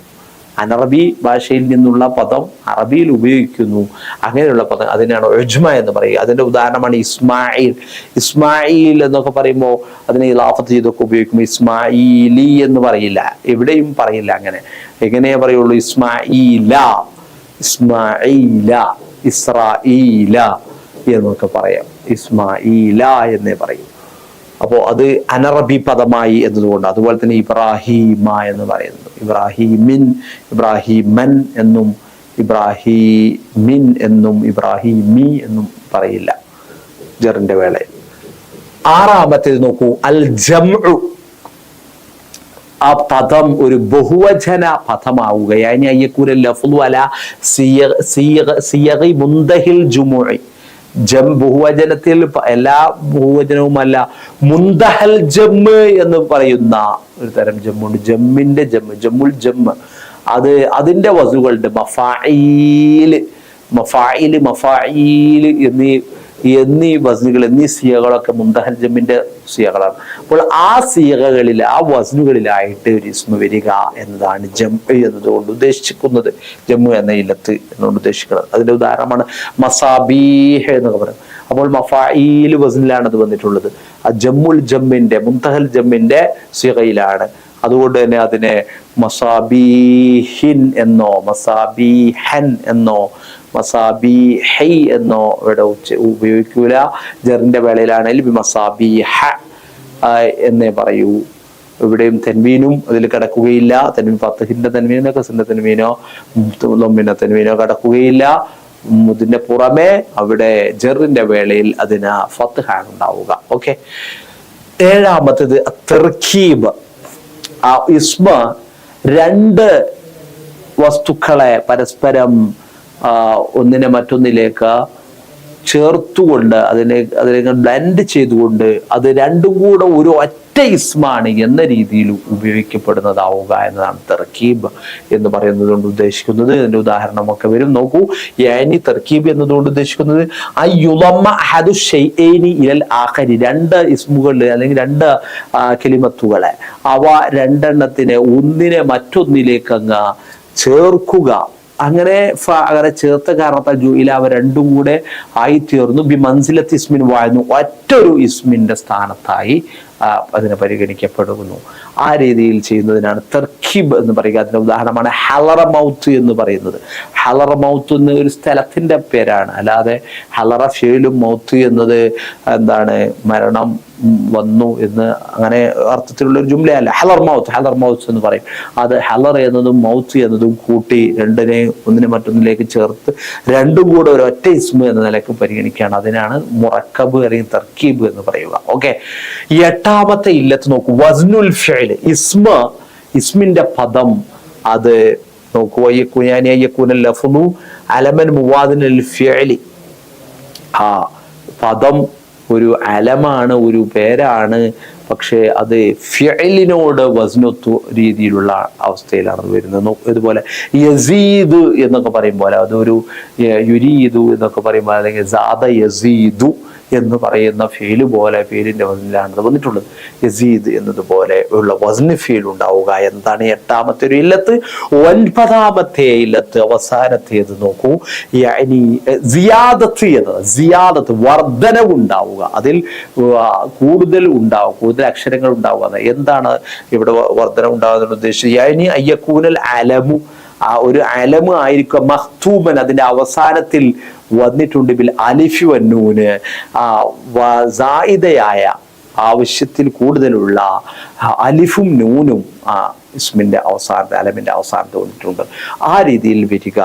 അനറബി ഭാഷയിൽ നിന്നുള്ള പദം അറബിയിൽ ഉപയോഗിക്കുന്നു. അങ്ങനെയുള്ള പദം അതിനാണ് ഉജ്മ എന്ന് പറയുക. അതിന്റെ ഉദാഹരണമാണ് ഇസ്മായിൽ. ഇസ്മായിൽ എന്നൊക്കെ പറയുമ്പോൾ അതിനെ ഇലാഫത്ത് ചെയ്തൊക്കെ ഉപയോഗിക്കുമ്പോൾ ഇസ്മായിലി എന്ന് പറയില്ല, എവിടെയും പറയില്ല. അങ്ങനെ എങ്ങനെയേ പറയുള്ളൂ? ഇസ്മായില, ഇസ്മായില, ഇസ്രാഈല എന്നൊക്കെ പറയാം. ഇസ്മായില എന്നേ പറയും. അപ്പോൾ അത് അനറബി പദമായി എന്നതുകൊണ്ട്. അതുപോലെ തന്നെ ഇബ്രാഹീമ എന്ന് പറയുന്നത്, ഇബ്രാഹീമിൻ, ഇബ്രാഹീമൻ എന്നും ഇബ്രാഹീമിൻ എന്നും ഇബ്രാഹീമി എന്നും പറയില്ല ജറിന്റെ വേളയിൽ. ആറാമത്തേത് നോക്കൂ, അൽ ജംഉ. ആ പദം ഒരു ബഹുവചന പദമാവുകയാണ്. അയ്യക്കൂര ലഫ്ളു അല സിയഗി മുന്തഹിൽ ജുമുഇ. ബഹുവചനത്തിൽ എല്ലാ ബഹുവചനവുമല്ല, മുന്തഹൽ ജമ്മ് എന്ന് പറയുന്ന ഒരു തരം ജമ്മുണ്ട്. ജമ്മിന്റെ ജമ്മ്, ജമ്മുൽ ജമ്മ്, അത് അതിന്റെ വസുകളുണ്ട്. മഫായില്, മഫായില്, മഫായില് എന്നീ വസ്നുകൾ, എന്നീ സിയകളൊക്കെ മുന്തഹൽ ജമ്മിന്റെ സിയകളാണ്. അപ്പോൾ ആ സിയകളിൽ, ആ വസ്നുകളിലായിട്ട് ഒരു ഇസ്മ വരിക എന്നതാണ് ജംഉ എന്നതുകൊണ്ട് ഉദ്ദേശിക്കുന്നത്. ജമ്മു എന്ന ഇല്ലത്ത് എന്നുകൊണ്ട് ഉദ്ദേശിക്കുന്നത്. അതിന്റെ ഉദാഹരണമാണ് മസാബീഹ് എന്നൊക്കെ പറയും. അപ്പോൾ മഫായിൽ വസ്നിലാണ് അത് വന്നിട്ടുള്ളത്. ആ ജമ്മുൽ ജമ്മിന്റെ, മുന്തഹൽ ജമ്മിന്റെ സിയയിലാണ്. അതുകൊണ്ട് തന്നെ അതിനെ മസാബീഹിൻ എന്നോ മസാബീഹൻ എന്നോ മസാബീഹി എന്നോ ഇവിടെ ഉപയോഗിക്കൂല. ജറിന്റെ വേളയിലാണെങ്കിൽ മസാബീഹ എന്നേ പറയൂ. ഇവിടെയും തെൻവീനും അതിൽ കിടക്കുകയില്ല. തെൻവീൻ ഫത്ഹിന്റെ തെൻവീനോ കസ്റിന്റെ തെൻവീനോ ലൊമ്മിന്റെ തെൻവീനോ കിടക്കുകയില്ല. ഇതിന്റെ പുറമെ അവിടെ ജറിന്റെ വേളയിൽ അതിന് ഫത്ഹാണ് ഉണ്ടാവുക. ഓക്കെ. ഏഴാമത്തേത് തർക്കീബ്. ആ ഇസ്മ രണ്ട് വസ്തുക്കളെ പരസ്പരം ഒന്നിനെ മറ്റൊന്നിലേക്ക് ചേർത്തുകൊണ്ട് അതിലേക്ക് ബ്ലെൻഡ് ചെയ്തുകൊണ്ട് അത് രണ്ടും കൂടെ ഒരു ഒറ്റ ഇസ്മാണ് എന്ന രീതിയിൽ ഉപയോഗിക്കപ്പെടുന്നതാവുക എന്നതാണ് തർക്കീബ് എന്ന് പറയുന്നത് കൊണ്ട് ഉദ്ദേശിക്കുന്നത്. ഇതിന്റെ ഉദാഹരണമൊക്കെ വരും. നോക്കൂ, യാനി തർക്കീബ് എന്നതുകൊണ്ട് ഉദ്ദേശിക്കുന്നത് രണ്ട് ഇസ്മുകളിൽ അല്ലെങ്കിൽ രണ്ട് കലിമത്തുകളെ അവ രണ്ടെണ്ണത്തിനെ ഒന്നിനെ മറ്റൊന്നിലേക്ക് അങ്ങ് ചേർക്കുക. അങ്ങനെ ചേർത്ത കാരണത്താൽ ജുഇല അവ രണ്ടും കൂടെ ആയിത്തീർന്നു. ബി മൻസിലത്ത് ഇസ്മിൻ വാഴുന്നു, ഒറ്റൊരു ഇസ്മിന്റെ സ്ഥാനത്തായി അതിനെ പരിഗണിക്കപ്പെടുന്നു. ആ രീതിയിൽ ചെയ്യുന്നതിനാണ് തർക്കീബ് എന്ന് പറയുക. അതിന്റെ ഉദാഹരണമാണ് ഹലറമൗത്ത് എന്ന് പറയുന്നത്. ഹലറമൗത്ത് എന്ന ഒരു സ്ഥലത്തിന്റെ പേരാണ്, അല്ലാതെ ഹലറ ഫേലും മൗത്ത് എന്നത് എന്താണ് മരണം വന്നു എന്ന് അങ്ങനെ അർത്ഥത്തിലുള്ള ഒരു ജുംലയല്ല. ഹലർ മൗത്ത് എന്ന് പറയും. അത് ഹലർ എന്നതും മൗത്ത് എന്നതും കൂട്ടി രണ്ടിനെ ഒന്നിനെ മറ്റൊന്നിലേക്ക് ചേർത്ത് രണ്ടും കൂടെ ഒരു ഒറ്റ ഇസ്മ എന്ന നിലയ്ക്ക് പരിഗണിക്കുകയാണ്. അതിനാണ് മുറക്കബ് അല്ലെങ്കിൽ തർക്കീബ് എന്ന് പറയുക. ഓക്കെ. എട്ടാമത്തെ ഇല്ലത്ത് നോക്കൂ, വസ്നുൽ ഫിഅൽ. ഇസ്മിന്റെ പദം അത് നോക്കൂ, അലമൻ മുവാദിനൽ ഫിഅലി. ആ പദം ഒരു അലമാണ്, ഒരു പേരാണ്, പക്ഷെ അത് ഫിഅലിനോട് വസ്നത്തു രീതിയിലുള്ള അവസ്ഥയിലാണ് വരുന്നത്. ഇതുപോലെ യസീദ് എന്നൊക്കെ പറയും പോലെ, അതൊരു യുരീദു എന്നൊക്കെ പറയുമ്പോൾ, അല്ലെങ്കിൽ സാദ യസീദു എന്ന് പറയുന്ന ഫീല് പോലെ ഫീലിന്റെ വസനിലാണ് വന്നിട്ടുള്ളത്. യസീദ് എന്നതുപോലെ ഉള്ള വസന് ഫീൽ ഉണ്ടാവുക. എന്താണ് എട്ടാമത്തെ ഒരു ഇല്ലത്ത്? ഒൻപതാമത്തെ ഇല്ലത്ത് അവസാനത്തേത് നോക്കൂ. സിയാദത്ത് എന്നത്, സിയാദത്ത് വർധനവുണ്ടാവുക, അതിൽ കൂടുതൽ ഉണ്ടാവുക, കൂടുതൽ അക്ഷരങ്ങൾ ഉണ്ടാവുക. എന്താണ് ഇവിടെ വർധന ഉണ്ടാകുന്ന ഉദ്ദേശിച്ചത്? അയ്യക്കൂനൽ അലമു, ആ ഒരു അലമ് ആയിരിക്കും മഖ്തൂമൻ, അതിന്റെ അവസാനത്തിൽ വന്നിട്ടുണ്ട് ബിൽ അലിഫി വന്നൂന്, സായിദയായ ആവശ്യത്തിൽ കൂടുതലുള്ള അലിഫും നൂനും ഇസ്മിന്റെ അവസാനത്തെ, അലമിന്റെ അവസാനത്ത് വന്നിട്ടുണ്ട്. ആ രീതിയിൽ വരിക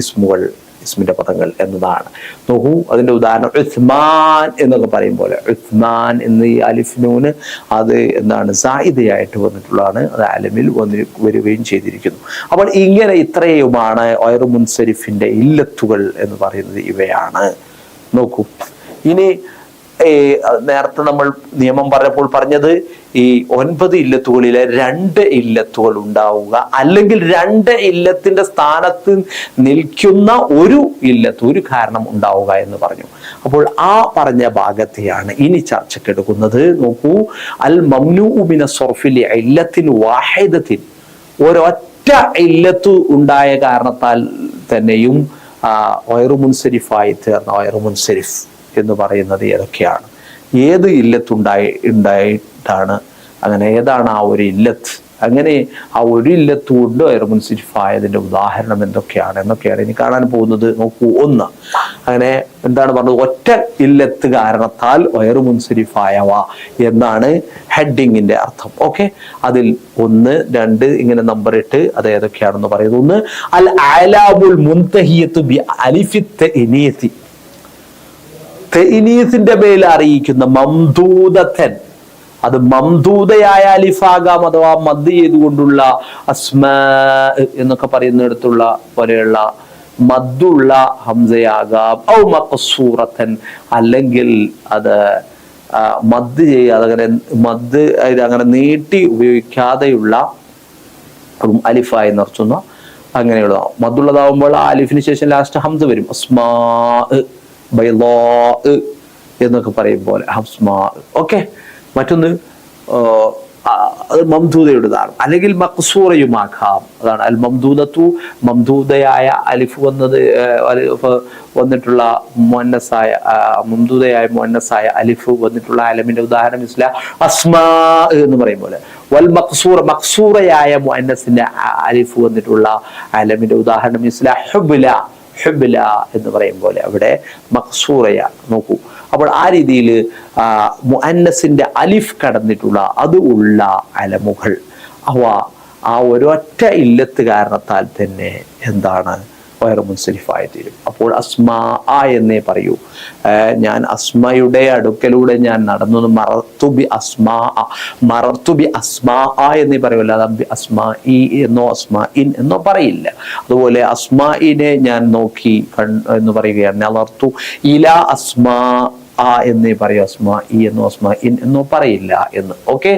ഇസ്മുകൾ, ഇസ്മിന്റെ പദങ്ങൾ എന്നതാണ്. നോക്കൂ, അതിന്റെ ഉദാഹരണം ഉസ്മാൻ എന്നൊക്കെ പറയും പോലെ, ഉസ്മാൻ എന്ന് ഈ അലിഫ് നൂന് അത് എന്താണ് സായിദയായിട്ട് വന്നിട്ടുള്ളതാണ്. അത് അലമിൽ വരികയും ചെയ്തിരിക്കുന്നു. അപ്പോൾ ഇങ്ങനെ ഇത്രയുമാണ് ഗൈറു മുൻസരിഫിന്റെ ഇല്ലത്തുകൾ എന്ന് പറയുന്നത്. ഇവയാണ്. നോക്കൂ, ഇനി നേരത്തെ നമ്മൾ നിയമം പറഞ്ഞത് ഈ 9 ഇല്ലത്തുകളിലെ 2 ഇല്ലത്തുകൾ ഉണ്ടാവുക, അല്ലെങ്കിൽ 2 ഇല്ലത്തിന്റെ സ്ഥാനത്ത് നിൽക്കുന്ന ഒരു ഇല്ലത്ത്, ഒരു കാരണം ഉണ്ടാവുക എന്ന് പറഞ്ഞു. അപ്പോൾ ആ പറഞ്ഞ ഭാഗത്തെയാണ് ഇനി ചർച്ചക്കെടുക്കുന്നത്. നോക്കൂ, അൽ മംനൂഉ മിന സർഫി ഇല്ലത്തിൻ വാഹിദത്തിൻ, ഒരൊറ്റ ഇല്ലത്ത് ഉണ്ടായ കാരണത്താൽ തന്നെയും ഗൈറു മുൻസരിഫായി തീർന്ന ഗൈറു മുൻസരിഫ് എന്ന് പറയുന്നത് ഏതൊക്കെയാണ്? ഏത് ഉണ്ടായിട്ടാണ് അങ്ങനെ? ഏതാണ് ആ ഒരു ഇല്ലത്ത്? അങ്ങനെ ആ ഒരു ഇല്ലത്ത് കൊണ്ട് ഗൈറു മുൻസരിഫായതിന്റെ ഉദാഹരണം എന്നൊക്കെയാണ് ഇനി കാണാൻ പോകുന്നത്. നോക്കൂ, ഒന്ന് അങ്ങനെ എന്താണ് പറഞ്ഞത്? ഒറ്റ ഇല്ലത്ത് കാരണത്താൽ ഗൈറു മുൻസരിഫായവ എന്നാണ് ഹെഡിങ്ങിന്റെ അർത്ഥം. ഓക്കെ, അതിൽ 1, 2 ഇങ്ങനെ നമ്പർ ഇട്ട് അത് ഏതൊക്കെയാണെന്ന് പറയുന്നത്. ഒന്ന്, അൽ അലാമുൽ മുൻതഹിയത്തു ബി അലിഫി തഅനീസി, തഅനീസിന്റെ മേൽ അറിയിക്കുന്ന മംദൂദത്തൻ, അത് മംദൂദയായ അലിഫാകാം, അഥവാ മദ് ചെയ്തുകൊണ്ടുള്ള അസ്മാ എന്നൊക്കെ പറയുന്നിടത്തുള്ള പോലെയുള്ള മദ്ദുള്ള ഹംസയാകാം. ഔ മഖ്സൂറത്തൻ, അല്ലെങ്കിൽ അത് മദ് ചെയ്യാതെ അങ്ങനെ നീട്ടി ഉപയോഗിക്കാതെയുള്ള അലിഫായി നിർത്തുന്ന അങ്ങനെയുള്ള മദ്ദുള്ളതാവുമ്പോൾ ആ അലിഫിന് ശേഷം ലാസ്റ്റ് ഹംസ വരും. അസ്മാ ബൈളാ എന്നൊക്കെ പറയും പോലെ ഹസ്മാ. ഓക്കെ, മറ്റൊന്ന് അത് മംദൂദയുടേതാണ്, അല്ലെങ്കിൽ മഖ്സൂറയുമാക്കാം. അതാണ് അൽ മംദൂദത്തു, മംദൂദയായ അലിഫ് വന്നിട്ടുള്ള മുഅന്നസായ, മംദൂദയായ മുഅന്നസായ അലിഫ് വന്നിട്ടുള്ള അലമിന്റെ ഉദാഹരണം അസ്മാ എന്ന് പറയും പോലെ. വൽ മഖ്സൂറ, മഖ്സൂറയായ മുഅന്നസിന്റെ അലിഫ് വന്നിട്ടുള്ള അലമിന്റെ ഉദാഹരണം ഹുബ്ല, ഹുബ്ല എന്ന് പറയും പോലെ അവിടെ മഖ്സൂറയാണ്. നോക്കൂ, അപ്പോൾ ആ രീതിയിൽ മുഅന്നസിന്റെ അലിഫ് കടന്നിട്ടുള്ള അത് ഉള്ള അലമുകൾ അവ ആ ഒരൊറ്റ ഇല്ലത്ത് കാരണത്താൽ തന്നെ എന്താണ് ഗൈറു മുൻസരിഫായി തീരും. അപ്പോൾ അസ്മാ എന്നേ പറയൂ. ഞാൻ അസ്മയുടെ അടുക്കലൂടെ ഞാൻ നടന്നു, മറത്തുബി അസ്മാ എന്നേ പറയുമല്ലോ. അത് അസ്മാ ഇ എന്നോ അസ്മാ ഇൻ എന്നോ പറയില്ല. അതുപോലെ അസ്മാഇനെ ഞാൻ നോക്കി എന്ന് പറയുകയാണ്. നളർത്തു ഇല അസ്മാ എന്നേ പറയൂ. അസ്മാ ഇ എന്നോ അസ്മാ ഇൻ എന്നോ പറയില്ല എന്ന്. ഓക്കെ,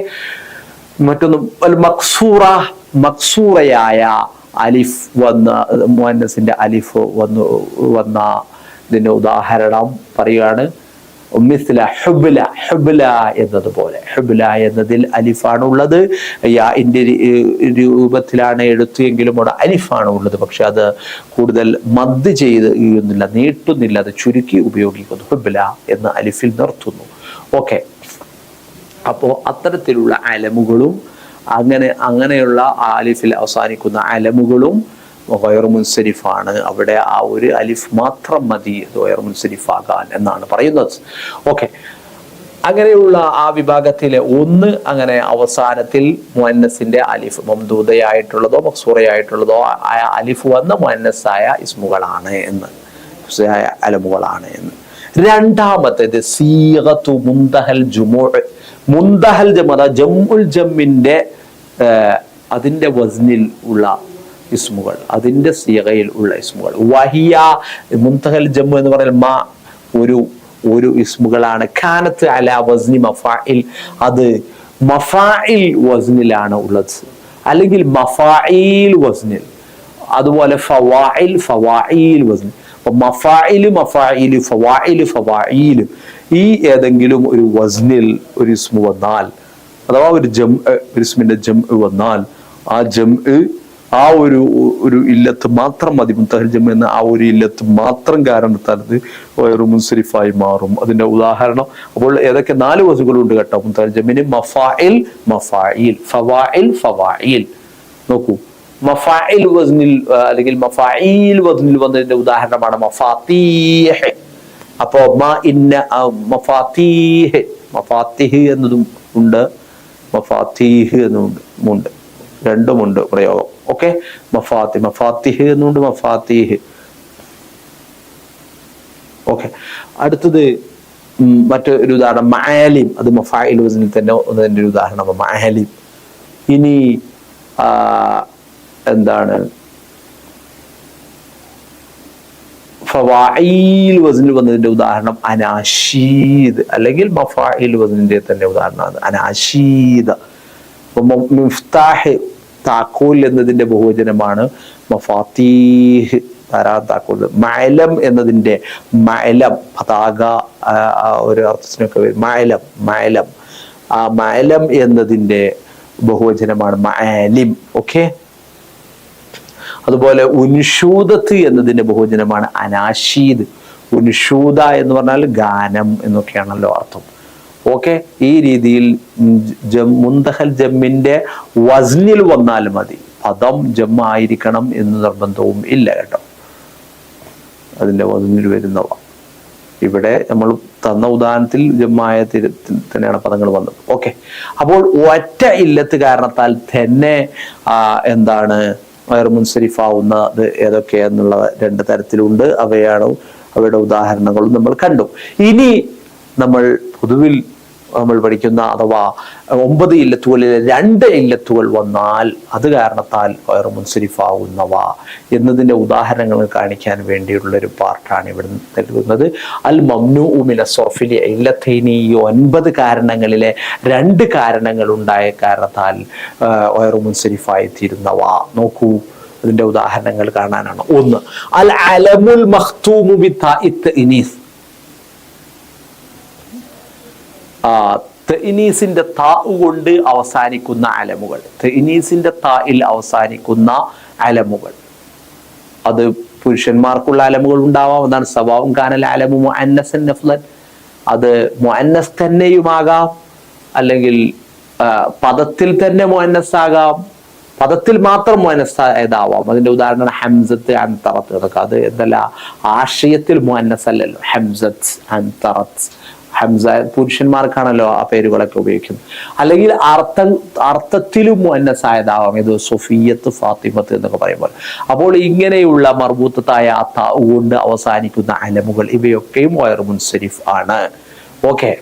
മറ്റൊന്ന് മഖ്സൂറയായ അലിഫ് വന്ന മുഅന്നസിന്റെ അലിഫ് വന്ന ഇതിന്റെ ഉദാഹരണം പറയുകയാണ്. മിസ്ല ഹുബ്ല, ഹുബ്ല എന്നതുപോലെ. ഹുബ്ല എന്നതിൽ അലിഫാണ് ഉള്ളത്, യാഇന്റെ രൂപത്തിലാണ് എഴുത്തിയെങ്കിലും അവിടെ അലിഫാണ് ഉള്ളത്. പക്ഷെ അത് കൂടുതൽ മദ് ചെയ്യുന്നില്ല, നീട്ടുന്നില്ല, അത് ചുരുക്കി ഉപയോഗിക്കുന്നു. ഹുബ്ല എന്ന അലിഫിൽ നിർത്തുന്നു. ഓക്കെ, അപ്പോ അത്തരത്തിലുള്ള അലമുകളും അങ്ങനെയുള്ള ആലിഫിൽ അവസാനിക്കുന്ന അലമുകളും ഗൈറു മുൻസരിഫാണ്. അവിടെ ആ ഒരു അലിഫ് മാത്രം മതി ഗൈറു മുൻസരിഫാകാൻ എന്നാണ് പറയുന്നത്. ഓക്കെ, അങ്ങനെയുള്ള ആ വിഭാഗത്തിലെ ഒന്ന്, അങ്ങനെ അവസാനത്തിൽ മുഅന്നസിന്റെ അലിഫ് മംദൂദയായിട്ടുള്ളതോ മഖ്സൂറയായിട്ടുള്ളതോ അലിഫ് വന്ന മുഅന്നസായ ഇസ്മുകളാണ് എന്ന്, അലമുകളാണ് എന്ന്. രണ്ടാമത്തേത് സീഗത്തു മുന്തഹൽ ജുമൂഅ്, മുന്തഹൽ ജം, ജംഉൽ ജമ്മിന്റെ അതിന്റെ വസ്നിൽ ഉള്ള ഇസ്മുകൾ, അതിന്റെ സീഗയിൽ ഉള്ള ഇസ്മുകൾ. വഹിയ മുന്തഹൽ ജമ്മു എന്ന് പറയുന്നത് ഒരു ഇസ്മുകളാണ്. കാനത്ത് അലാ വസ്നി മഫാഇൽ, അത് മഫാഇൽ വസ്നിലാണ് ഉള്ളത്, അല്ലെങ്കിൽ മഫാഇൽ വസ്നിൽ. അതുപോലെ ഫവാഇൽ വസ്നി. മഫായില് മഫായില് ഫവായില് ഫവായില് ഈ ഏതെങ്കിലും ഒരു വസ്നിൽ ഒരു ഇസ്മു വന്നാൽ അഥവാ ഒരു ഇസ്മിന്റെ വന്നാൽ ആ ആ ഒരു ഇല്ലത്ത് മാത്രം മതി. മുൻതഹൽ ജം എന്ന ആ ഒരു ഇല്ലത്ത് മാത്രം കാരണത്താൽ അത് ഒരു മുൻസരിഫായി മാറും. അതിന്റെ ഉദാഹരണം അപ്പോൾ ഏതൊക്കെ 4 വസുകളുണ്ട് കേട്ടോ മുൻതഹൽ ജമ്മിന്. മഫാഇൽ മഫായിൽ, ഫവാഇൽ ഫവായിൽ. നോക്കൂ, മഫാഇൽ വസ്നിൽ അല്ലെങ്കിൽ മഫായിൽ വസ്നിൽ വന്നതിന്റെ ഉദാഹരണമാണ് മഫാത്തീഹ്. അപ്പോ മഫാത്തിഹ് എന്നതും ഉണ്ട്, മഫാത്തീഹ് എന്നുണ്ട്, രണ്ടുമുണ്ട് പ്രയോഗം. ഓക്കെ, മഫാത്തിഹ് എന്നുണ്ട്, മഫാത്തീഹ്. ഓക്കെ, അടുത്തത് മറ്റൊരു ഉദാഹരണം മഅലിം. അത് മഫാഇൽ വസ്നിൽ തന്നെ ഒന്നതിന്റെ ഒരു ഉദാഹരണം മഅലിം. ഇനി എന്താണ് ഫവായിൽ വസ്നിൽ വന്നതിന്റെ ഉദാഹരണം അനാഷീദ്, അല്ലെങ്കിൽ മഫായിൽ വസ്നിന്റെ തന്നെ ഉദാഹരണമാണ് അനാഷീദ്. മിഫ്താഹ് താക്കോൽ എന്നതിന്റെ ബഹുവചനമാണ് മഫാത്തീഹ്, താക്കോൽ. മഅലം എന്നതിന്റെ മഅലം പതാക ഒരു അർത്ഥത്തിനൊക്കെ വരും. മഅലം ആ മഅലം എന്നതിന്റെ ബഹുവചനമാണ് മഅലിം. ഓക്കെ, അതുപോലെ ഉൻഷൂദത്ത് എന്നതിന്റെ ബഹുവചനമാണ് അനാഷീദ്. ഉൻഷൂദ എന്ന് പറഞ്ഞാൽ ഗാനം എന്നൊക്കെയാണല്ലോ അർത്ഥം. ഓക്കെ, ഈ രീതിയിൽ മുൻതഹൽ ജമ്മിന്റെ വസ്നിൽ വന്നാൽ മതി, പദം ജമ്മായിരിക്കണം എന്ന് നിർബന്ധവും ഇല്ല കേട്ടോ. അതിന്റെ വസ്നിൽ വരുന്നവ ഇവിടെ നമ്മൾ തന്ന ഉദാഹരണത്തിൽ ജമ്മായ തന്നെയാണ് പദങ്ങൾ വന്നത്. ഓക്കെ, അപ്പോൾ ഒറ്റ ഇല്ലത്ത് കാരണത്താൽ തന്നെ എന്താണ് വയർ മുൻസരിഫാവുന്നത് ഏതൊക്കെയെന്നുള്ള 2 തരത്തിലുണ്ട്. അവയുടെ ഉദാഹരണങ്ങളും നമ്മൾ കണ്ടു. ഇനി നമ്മൾ പൊതുവിൽ നമ്മൾ പഠിക്കുന്ന അഥവാ 9 ഇല്ലത്തുകളിൽ 2 ഇല്ലത്തുകൾ വന്നാൽ അത് കാരണത്താൽ വയർ മുൻസരിഫാവുന്നവ എന്നതിന്റെ ഉദാഹരണങ്ങൾ കാണിക്കാൻ വേണ്ടിയുള്ള ഒരു പാർട്ടാണ് ഇവിടെ നൽകുന്നത്. അൽ മംനൂഉ മിന സർഫിൽ ഇല്ലത്തൈനി. ഈ 9 കാരണങ്ങളിലെ 2 കാരണങ്ങൾ ഉണ്ടായ കാരണത്താൽ വയർ മുൻസരിഫായി തീരുന്നവ. നോക്കൂ, അതിന്റെ ഉദാഹരണങ്ങൾ കാണാനാണ്. 1 അൽ അലമുൽ മഖ്തൂമു ബിതാഇത്ത് ഇനീസ്. തഇനീസിന്റെ താ കൊണ്ട് അവസാനിക്കുന്ന അലമുകൾ, തഇനീസിന്റെ തായിൽ അവസാനിക്കുന്ന അലമുകൾ, അത് പുരുഷന്മാർക്കുള്ള അലമുകൾ ഉണ്ടാവാം. അതാണ് സവാഉൻ കാനൽ അലമു മുഅന്നസൻ നഫ്ലൻ. അത് മുഅന്നസ് തന്നെയുമാകാം, അല്ലെങ്കിൽ പദത്തിൽ തന്നെ മുഅന്നസാകാം, പദത്തിൽ മാത്രം മുഅന്നസായതാവാം. അതിന്റെ ഉദാഹരണം ഹംസത്ത് അൻതറത്ത്. അതൊക്കെ അത് എന്തല്ല ആശയത്തിൽ മുഅന്നസ് അല്ലല്ലോ. ഹംസത്ത് അൻതറത്ത്, ഹംസ പുരുഷന്മാർക്കാണല്ലോ ആ പേരുകളൊക്കെ ഉപയോഗിക്കുന്നത്. അല്ലെങ്കിൽ അർത്ഥത്തിലും മുഅന്നസായതാവാം. ഇത് സൊഫിയത്ത് ഫാത്തിമത്ത് എന്നൊക്കെ പറയുമ്പോൾ. അപ്പോൾ ഇങ്ങനെയുള്ള മർബൂത്തത്തായ ആ താ കൊണ്ട് അവസാനിക്കുന്ന അലമുകൾ ഇവയൊക്കെയും വയർ മുൻസരിഫ് ആണ്. ഓക്കെ,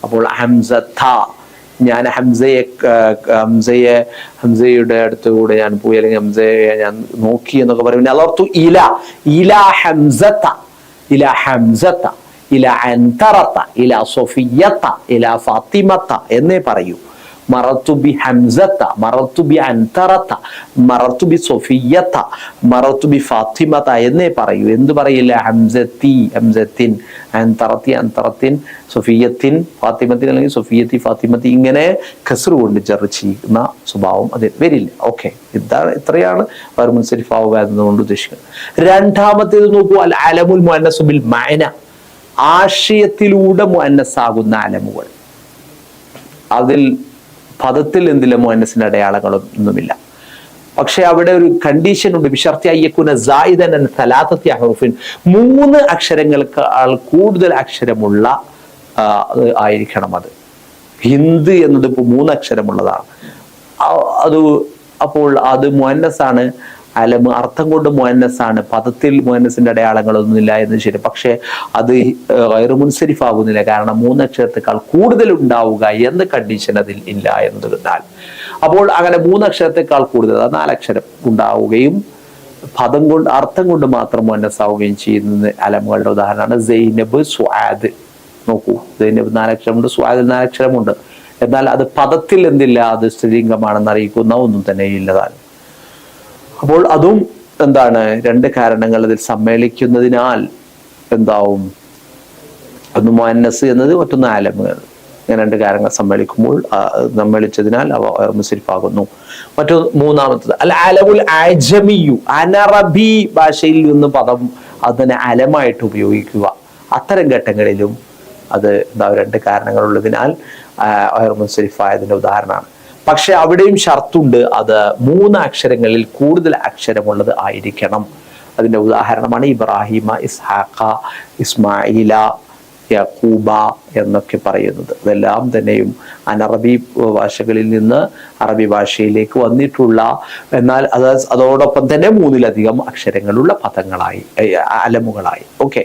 അപ്പോൾ ഹംസത്ത, ഞാൻ ഹംസയുടെ അടുത്തുകൂടെ ഞാൻ പോയി, അല്ലെങ്കിൽ ഹംസയെ ഞാൻ നോക്കി എന്നൊക്കെ പറയും. അലർത്തു ഇല ഹംസത്ത ഇല അൻതറത്ത ഇല സൊഫിയത്ത ഇല ഫാത്തിമത്ത എന്നേ പറയൂ. മറത്തു ബി ഹംസത്ത, മറത്തു ബി അൻതറത്ത, മറത്തു ബി സൊഫിയത്ത, മറത്തു ബി ഫാത്തിമത്ത എന്നേ പറയൂ. എന്ത് പറയില്ല? ഹംസത്തി, ഹംസത്തിൻ, അൻതറത്തി, അൻതറത്തിൻ, സൊഫിയത്തിൻ, ഫാത്തിമത്തിൻ, അല്ലെങ്കിൽ സൊഫിയത്തി, ഫാത്തിമത്തി. ഇങ്ങനെ ഖസ്ർ കൊണ്ട് ചെറിച്ചിരിക്കുന്ന സ്വഭാവം അത് വരില്ല. ഓക്കെ, ഇത്രയാണ് വയർ മുൻസരിഫാവുക എന്നതുകൊണ്ട് ഉദ്ദേശിക്കുന്നത്. രണ്ടാമത്തേത് നോക്കൂ, അൽ അലമുൽ മുഅന്നസു ബിൽ മഅന. ആശയത്തിലൂടെ മുഅന്നസാകുന്ന അലമുകൾ. അതിൽ പദത്തിൽ എന്തില്ല മുഅന്നസിന്റെ അടയാളങ്ങളൊന്നുമില്ല. പക്ഷെ അവിടെ ഒരു കണ്ടീഷൻ ഉണ്ട്. ബിശർത്തി അയ്യകുന സായിദൻ അൻ സലാസത്തി അഹ്റുഫിൻ. 3 അക്ഷരങ്ങൾക്കാൾ കൂടുതൽ അക്ഷരമുള്ള ആയിരിക്കണം അത്. ഹിന്ദ് എന്നത് ഇപ്പോൾ 3 അക്ഷരമുള്ളതാണ്. അപ്പോൾ അത് മുഅന്നസാണ്. അലമ് അർത്ഥം കൊണ്ട് മുഅന്നസാണ്, പദത്തിൽ മുഅന്നസിന്റെ അടയാളങ്ങളൊന്നുമില്ല എന്ന് ശരി. പക്ഷെ അത് ഗൈറു മുൻസരിഫ് ആകുന്നില്ല, കാരണം 3 അക്ഷരത്തെക്കാൾ കൂടുതൽ ഉണ്ടാവുക എന്ന കണ്ടീഷൻ അതിൽ ഇല്ല എന്നതിനാൽ. അപ്പോൾ അങ്ങനെ 3 അക്ഷരത്തെക്കാൾ കൂടുതൽ, 4 അക്ഷരം ഉണ്ടാവുകയും പദം കൊണ്ട് അർത്ഥം കൊണ്ട് മാത്രം മുഅന്നസാവുകയും ചെയ്യുന്ന അലമുകളുടെ ഉദാഹരണമാണ് സൈനബ്, സുആദ്. നോക്കൂ, സൈനബ് 4 അക്ഷരമുണ്ട്, സുആദിൽ 4 അക്ഷരമുണ്ട്. എന്നാൽ അത് പദത്തിൽ എന്തില്ല, അത് സ്ത്രീലിംഗമാണെന്ന് അറിയിക്കുന്ന ഒന്നും തന്നെ ഇല്ലതാണ്. അപ്പോൾ അതും എന്താണ് രണ്ട് കാരണങ്ങൾ അതിൽ സമ്മേളിക്കുന്നതിനാൽ എന്താവും? ഒന്ന് മുഅന്നസ് എന്നത്, മറ്റൊന്ന് ആലം. ഇങ്ങനെ രണ്ട് കാര്യങ്ങൾ സമ്മേളിച്ചതിനാൽ അവ മുൻസരിഫാകുന്നു. മൂന്നാമത്തത് അൽ അലമുൽ അജമിയു, അനറബി ഭാഷയിൽ നിന്ന് പദം അതിനെ അലമായിട്ട് ഉപയോഗിക്കുക. അത്തരം ഘട്ടങ്ങളിലും അത് രണ്ട് കാരണങ്ങളുള്ളതിനാൽ മുൻസരിഫായതിന്റെ ഉദാഹരണമാണ്. പക്ഷെ അവിടെയും ഷർത്തുണ്ട്, അത് 3 അക്ഷരങ്ങളിൽ കൂടുതൽ അക്ഷരമുള്ളത് ആയിരിക്കണം. അതിന്റെ ഉദാഹരണമാണ് ഇബ്രാഹിമ, ഇസ്ഹാഖ, ഇസ്മായില, യഖൂബ എന്നൊക്കെ പറയുന്നത്. ഇതെല്ലാം തന്നെയും അനറബി ഭാഷകളിൽ നിന്ന് അറബി ഭാഷയിലേക്ക് വന്നിട്ടുള്ള, എന്നാൽ അതോടൊപ്പം തന്നെ 3-ലധികം അക്ഷരങ്ങളുള്ള പദങ്ങളായി, അലമുകളായി. ഓക്കെ,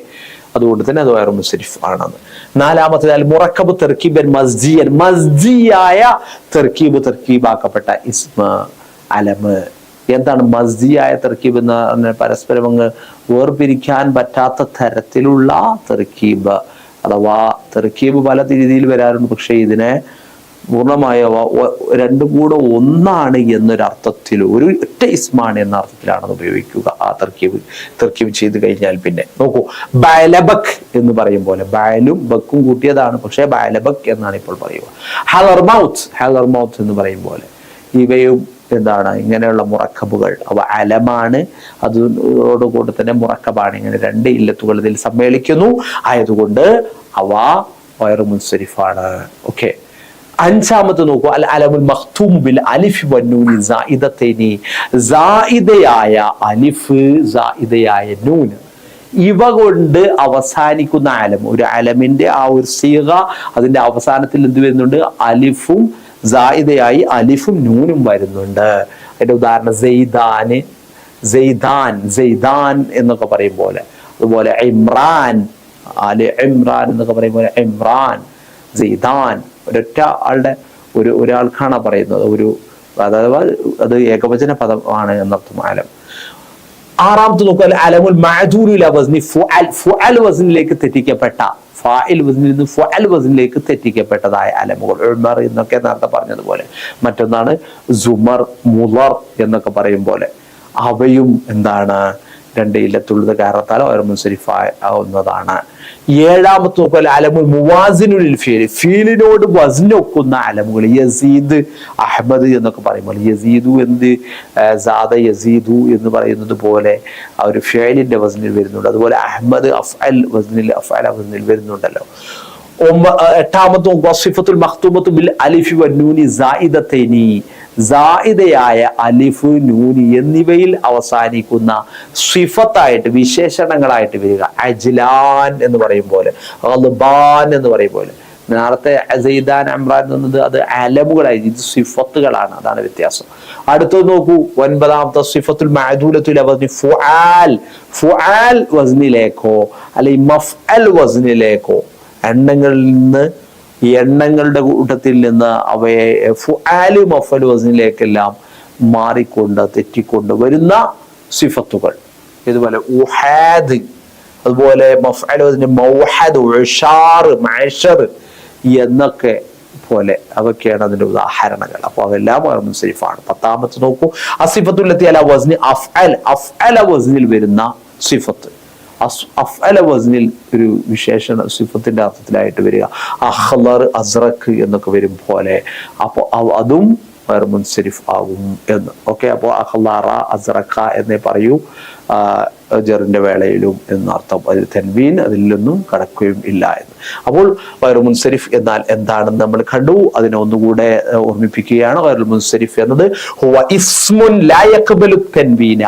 അതുകൊണ്ട് തന്നെ അത് വേറെ മുൻസരിഫ് ആണെന്ന്. നാലാമത്തേത് അൽ മുറക്കബ് തർക്കീബൻ മസ്ജിയൻ, മസ്ജിയായ തർക്കീബാക്കപ്പെട്ട ഇസ്മ, അലമ്. എന്താണ് മസ്ജിയായ തർക്കീബ് എന്ന് പറഞ്ഞാൽ? പരസ്പരം അങ്ങ് വേർപിരിക്കാൻ പറ്റാത്ത തരത്തിലുള്ള തർക്കീബ്, അഥവാ തർക്കീബ് പല രീതിയിൽ വരാറുണ്ട്. പക്ഷെ ഇതിനെ പൂർണ്ണമായ രണ്ടും കൂടെ ഒന്നാണ് എന്നൊരർത്ഥത്തിൽ, ഒരു ഒറ്റ ഇസ്മാണ് എന്ന അർത്ഥത്തിലാണ് ഉപയോഗിക്കുക. ആ തർക്കീബ് ചെയ്ത് കഴിഞ്ഞാൽ പിന്നെ നോക്കൂ, ബയലബക് എന്ന് പറയും പോലെ ബയലും ബക്കും കൂട്ടിയതാണ്, പക്ഷെ ബയലബക് എന്നാണ് ഇപ്പോൾ പറയുക. ഹലർമൗത്ത് എന്ന് പറയും പോലെ ഇവയും എന്താണ്? ഇങ്ങനെയുള്ള മുറക്കബുകൾ അവ അലമാണ്, അതോടുകൂടി തന്നെ മുറക്കബാണ്. ഇങ്ങനെ 2 ഇല്ലത്തുകൾ ഇതിൽ സമ്മേളിക്കുന്നു, ആയതുകൊണ്ട് അവ വയറു മുൻസരിഫാണ്. ഓക്കെ, അഞ്ചാമത് നോക്കൂ, അൽ അലമുൽ മഖ്തൂം ബിൽ അലിഫ് വന്നൂനി സായിദതൈനി, സായിദയായ അലിഫ്, സായിദയായ നൂൻ, ഇവ കൊണ്ട് അവസാനിക്കുന്ന അലം. ഒരു അലമിന്റെ ആ ഒരു സീഗ, അതിന്റെ അവസാനത്തിൽ എന്ത് വരുന്നുണ്ട്? അലിഫും സായിദയായി അലിഫും നൂനും വരുന്നുണ്ട്. അതിന്റെ ഉദാഹരണം സെയ്ദാന്, സെയ്ദാൻ എന്നൊക്കെ പറയും പോലെ, അതുപോലെ ഇമ്രാൻ, ഇമ്രാൻ എന്നൊക്കെ പറയും പോലെ ഇമ്രാൻ, സെയ്ദാൻ. ഒരൊറ്റ ആളുടെ ഒരാൾക്കാണ് പറയുന്നത്, അഥവാ അത് ഏകവചന പദമാണ് എന്നർത്ഥം അലം. ആറാമത്തെ നോക്കുക, അലമുൽ മഅദൂലുൽ വസ്നി ഫുഅൽ, ഫുഅൽ വസ്നിലേക്ക് തെറ്റിക്കപ്പെട്ട, ഫാഇൽ വസ്നിൽ നിന്ന് ഫുഅൽ വസ്നിലേക്ക് തെറ്റിക്കപ്പെട്ടതായ അലമുകൾ, ഉമർ എന്നൊക്കെ നേരത്തെ പറഞ്ഞതുപോലെ. മറ്റൊന്നാണ് സുമർ, മുളർ എന്നൊക്കെ പറയും പോലെ. അവയും എന്താണ്? 2 ഇല്ലത്തുള്ളത് കാരണത്താൽ അവർ മുൻസരിഫ് ആവുന്നതാണ്. ഏഴാമത്തെ നോക്കുക, അലമുൽ മുവാസിനുൽ ഫീൽ, ഫീലിനോട് വസ്നൊക്കുന്ന അലമുകൾ. യസീദ്, അഹ്മദ് എന്നൊക്കെ പറയുമ്പോൾ യസീദു എന്ത് സാദ യസീദു എന്ന് പറയുന്നത് പോലെ ആ ഒരു ഫീലിന്റെ വസ്നിൽ വരുന്നുണ്ട്. അതുപോലെ അഹ്മദ് അഫ്അൽ വസ്നിൽ വരുന്നുണ്ടല്ലോ. എട്ടാമത്തെ വസിഫത്തുൽ മഖ്തൂമത്തു ബിൽ അലിഫി വന്നൂനി സായിദതൈനി, സായിദയായ അലിഫ്, നൂനി എന്നിവയിൽ അവസാനിക്കുന്ന സിഫത്തായിട്ട്, വിശേഷണങ്ങളായിട്ട് വരിക. അജ്ലാൻ എന്ന് പറയും പോലെ, ഗൾബാൻ എന്ന് പറയും പോലെ. നേരത്തെ സെയ്ദാൻ, ഇമ്രാൻ എന്നത് അത് അലമുകളായി, ഇത് സിഫത്തുകളാണ്, അതാണ് വ്യത്യാസം. അടുത്തത് നോക്കൂ, 9ാമത്തെ സിഫത്തുൽ മഅദൂലത്തുൽ വസ്നി ഫുആൽ, ഫുആൽ വസ്നിലേക്കോ അല്ലെങ്കിൽ മഫ്അൽ വസ്നിലേക്കോ, എണ്ണങ്ങളിൽ നിന്ന്, എണ്ണങ്ങളുടെ കൂട്ടത്തിൽ നിന്ന് അവയെ ഫുആല് മഫ്അൽ വസ്നിലേക്കെല്ലാം മാറിക്കൊണ്ട് തെറ്റിക്കൊണ്ട് വരുന്ന സിഫത്തുകൾ. ഇതുപോലെ ഉഹാദ്, അതുപോലെ മഫ്അൽ വസ്നി മൗഹദ്, ഉഷാർ, മഅശർ എന്നൊക്കെ പോലെ അതൊക്കെയാണ് അതിന്റെ ഉദാഹരണങ്ങൾ. അപ്പൊ അതെല്ലാം മുൻസരിഫാണ്. 10ാമത്തെ നോക്കൂ, അസിഫത്തുല്ലത്തി അലാ വസ്നി അഫ്അൽ, അഫ്അല വസ്നിൽ വരുന്ന സിഫത്ത്. അഫ്അല വസ്നിൽ ഒരു വിശേഷണ സിഫത്തിന്റെ അർത്ഥത്തിലായിട്ട് വരിക. അഖ്ളർ, അസ്റഖ് എന്നൊക്കെ വരും പോലെ. അപ്പൊ അതും മുൻസരിഫ് ആകും എന്ന്. ഓക്കെ, അപ്പോൾ അഖ്ളറ, അസ്റഖ എന്നേ പറയൂ ജറിന്റെ വേളയിലും എന്നർത്ഥം. അതിൽ തൻവീൻ അതിലൊന്നും കടക്കുകയും ഇല്ല എന്ന്. അപ്പോൾ ഗൈറു മുൻസരിഫ് എന്നാൽ എന്താണെന്ന് നമ്മൾ കണ്ടു. അതിനെ ഒന്നുകൂടെ ഓർമ്മിപ്പിക്കുകയാണ്. ഗൈറുൽ മുൻസരിഫ് എന്നത് ഹുവ ഇസ്മുൻ ലാ യഖ്ബലു തൻവീന,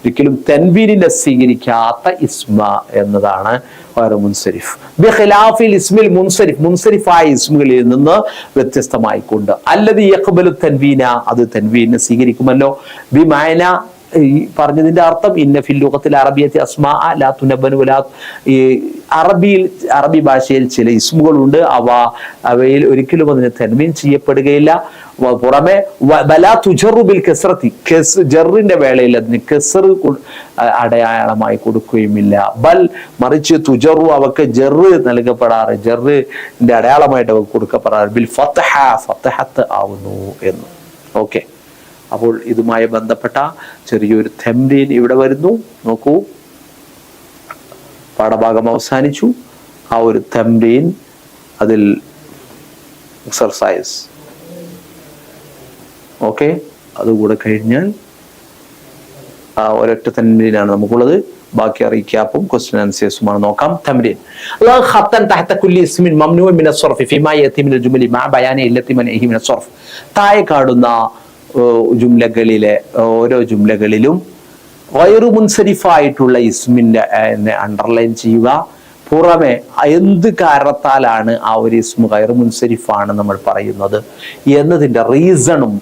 ഒരിക്കലും തൻവീനിനെ സ്വീകരിക്കാത്ത ഇസ്മ എന്നതാണ് ഗൈറു മുൻസരിഫ്. ബിഖിലാഫിൽ ഇസ്മിൽ മുൻസരിഫ്, മുൻസരിഫായ ഇസ്മുകളിൽ നിന്ന് വ്യത്യസ്തമായിക്കൊണ്ട്. അല്ലദി യഖ്ബലു തൻവീന, അത് തൻവീനെ സ്വീകരിക്കുമല്ലോ. ബിമഅന, ഈ പറഞ്ഞതിന്റെ അർത്ഥം ഇന്ന ഫിൽ ലുഗത്തിൽ അറബിയത്തി അസ്മാ ലാ തുനബ്ബനു വലാ, ഈ അറബി ഭാഷയിൽ ചില ഇസ്മുകളുണ്ട്, അവയിൽ ഒരിക്കലും അതിന് തൻവീൻ ചെയ്യപ്പെടുകയില്ല. പുറമെ വലാ തുജറു ബിൽ കസ്റത്തി, ജറിന്റെ വേളയിൽ അതിന് കസ്ർ അടയാളമായി കൊടുക്കുകയുമില്ല. ബൽ മറിച്ച് തുജറു, അവക്ക് ജറ് നൽകപ്പെടാറ്, ജറിന്റെ അടയാളമായിട്ട് അവർക്ക് കൊടുക്കപ്പെടാറ്. ബിൽ ഫത്ഹ, ഫത്ഹത്ത് ആവുന്നു എന്ന്. ഓക്കെ, അപ്പോൾ ഇതുമായി ബന്ധപ്പെട്ട ചെറിയൊരു തെംരീൻ ഇവിടെ വരുന്നു. നോക്കൂ, പാഠഭാഗം അവസാനിച്ചു. ആ ഒരു തെംരീൻ, അതിൽ എക്സർസൈസ്, ഓക്കെ, അതുകൂടെ കഴിഞ്ഞാൽ ഒരൊറ്റ തെംരീനാണ് നമുക്കുള്ളത്. ബാക്കി റീക്യാപ്പും ക്വസ്റ്റ്യൻ ആൻസേഴ്സുമാണ്. നോക്കാം. തംരീൻ: ലാ ഖത്തൻ തഹത കുല്ലി ഇസ്മിൻ മംനൂഉൻ മിന അസ്സർഫ് ഫീമാ യഅതി മിനൽ ജുമലി മഅ ബയാനി ഇല്ലത്തി മനഇഹി മിന അസ്സർഫ്. താഴെ കാണുന്ന ജുംലകളിലെ ഓരോ ജുംലകളിലും ഗൈറു മുൻസരിഫായിട്ടുള്ള ഇസ്മിന്റെ അണ്ടർലൈൻ ചെയ്യുക. പുറമെ എന്ത് കാരണത്താലാണ് ആ ഒരു ഇസ്മു ഗൈറു മുൻസരിഫാണ് നമ്മൾ പറയുന്നത് എന്നതിന്റെ റീസണും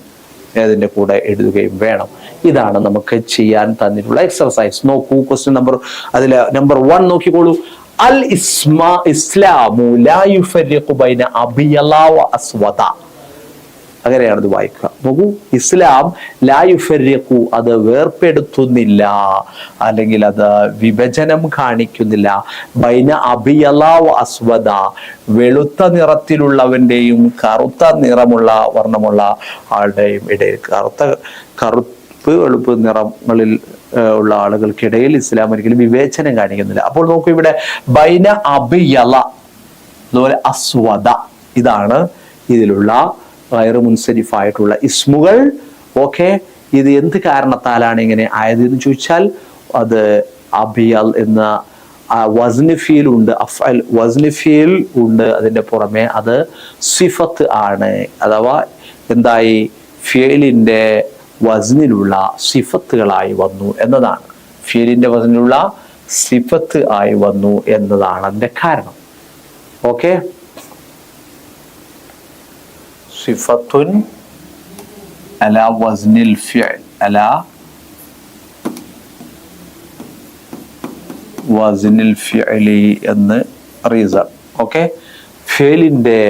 അതിന്റെ കൂടെ എഴുതുകയും വേണം. ഇതാണ് നമുക്ക് ചെയ്യാൻ തന്നിട്ടുള്ള എക്സർസൈസ്. നോക്കൂ, ക്വസ്റ്റ്യൻ നമ്പർ 1 നോക്കിക്കോളൂ. അൽ ഇസ്ലാമു ലാ യുഫരിഖു ബൈന അബിയല വ അസ്വദ. അങ്ങനെയാണ് ഇത് വായിക്കുക. നോക്കൂ, ഇസ്ലാം ലാ യുഫരിഖു, അത് വേർപ്പെടുത്തുന്നില്ല, അല്ലെങ്കിൽ അത് വിഭജനം കാണിക്കുന്നില്ല. ബൈന അബിയല വ അസ്വദ, വെളുത്ത നിറത്തിലുള്ളവന്റെയും കറുത്ത നിറമുള്ള വർണ്ണമുള്ള ആളുടെയും ഇടയിൽ, കറുപ്പ് വെളുപ്പ് നിറങ്ങളിൽ ഉള്ള ആളുകൾക്കിടയിൽ ഇസ്ലാം ഒരിക്കലും വിവേചനം കാണിക്കുന്നില്ല. അപ്പോൾ നോക്കൂ, ഇവിടെ ബൈന അബിയല, അതുപോലെ അസ്വദ, ഇതാണ് ഇതിലുള്ള ഗൈറു മുൻസരിഫായിട്ടുള്ള ഇസ്മുകൾ. ഓക്കെ, ഇത് എന്ത് കാരണത്താലാണ് ഇങ്ങനെ ആയത് എന്ന് ചോദിച്ചാൽ, അത് അബിയൽ എന്ന വസ്ന് ഫീൽ ഉണ്ട്, അഫ്അൽ വസ്ന് ഫീൽ ഉണ്ട്. അതിന്റെ പുറമെ അത് സിഫത്ത് ആണ്, അഥവാ എന്തായി, ഫിയലിന്റെ വസ്നിലുള്ള സിഫത്തുകളായി വന്നു എന്നതാണ്. ഫിയലിന്റെ വസ്നിലുള്ള സിഫത്ത് ആയി വന്നു എന്നതാണ് അതിന്റെ കാരണം. ഓക്കെ, സിഫത്തുൻ അലാ വസ്നിൽ ഫിഅൽ, അലാ വസ്നിൽ ഫിഅലി എന്ന് റീസൺ. ഓക്കെ, ഫിഅലിന്റെ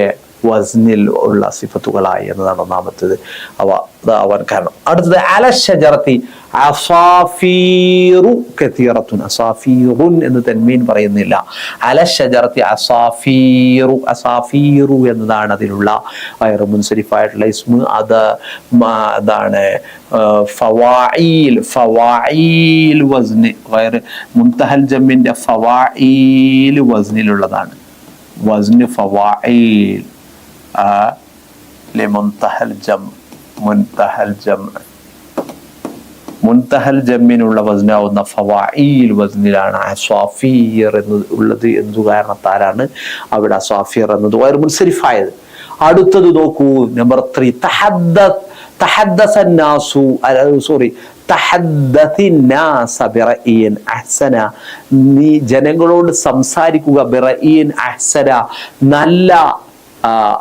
വസ്നിൽ ഉള്ള സിഫത്തുകളായി എന്നതാണ് ഒന്നാമത്തേത്. അവൻ കാരണം. അടുത്തത് അല ഷജറത്തി അസാഫീറു കതീറത്തുൻ. അസാഫീറുൻ എന്ന് തൻവീൻ പറയുന്നില്ല. അല ഷജറത്തി അസാഫീറു, അസാഫീറു എന്നതാണ് അതിലുള്ള ഗൈറു മുൻസരിഫായിട്ടുള്ള ഇസ്മു. അതാണ് ഫവായിൽ, ഫവായിൽ വസ്ന്, ഗൈർ മുൻതഹൽ ജമ്മിന്റെ ഫവായിൽ വസ്നിലുള്ളതാണ്. വസ്ന് ഫവായിൽ മുൻതഹൽ ജം, മുൻതഹൽ ജം, മുൻതഹൽ ജമ്മിനുള്ള വസ്നാവുന്ന ഫവായിൽ വസ്നിലാണ് അസ്വാഫീർ എന്ന് ഉള്ളത്. എന്തു കാരണത്താലാണ് അവിടെ അസ്വാഫീർ എന്നത് ഗൈറു മുൻസരിഫായത്. അടുത്തത് നോക്കൂ, നമ്പർ 3. നീ ജനങ്ങളോട് സംസാരിക്കുക ബിറഈൻ അഹ്സന, നല്ല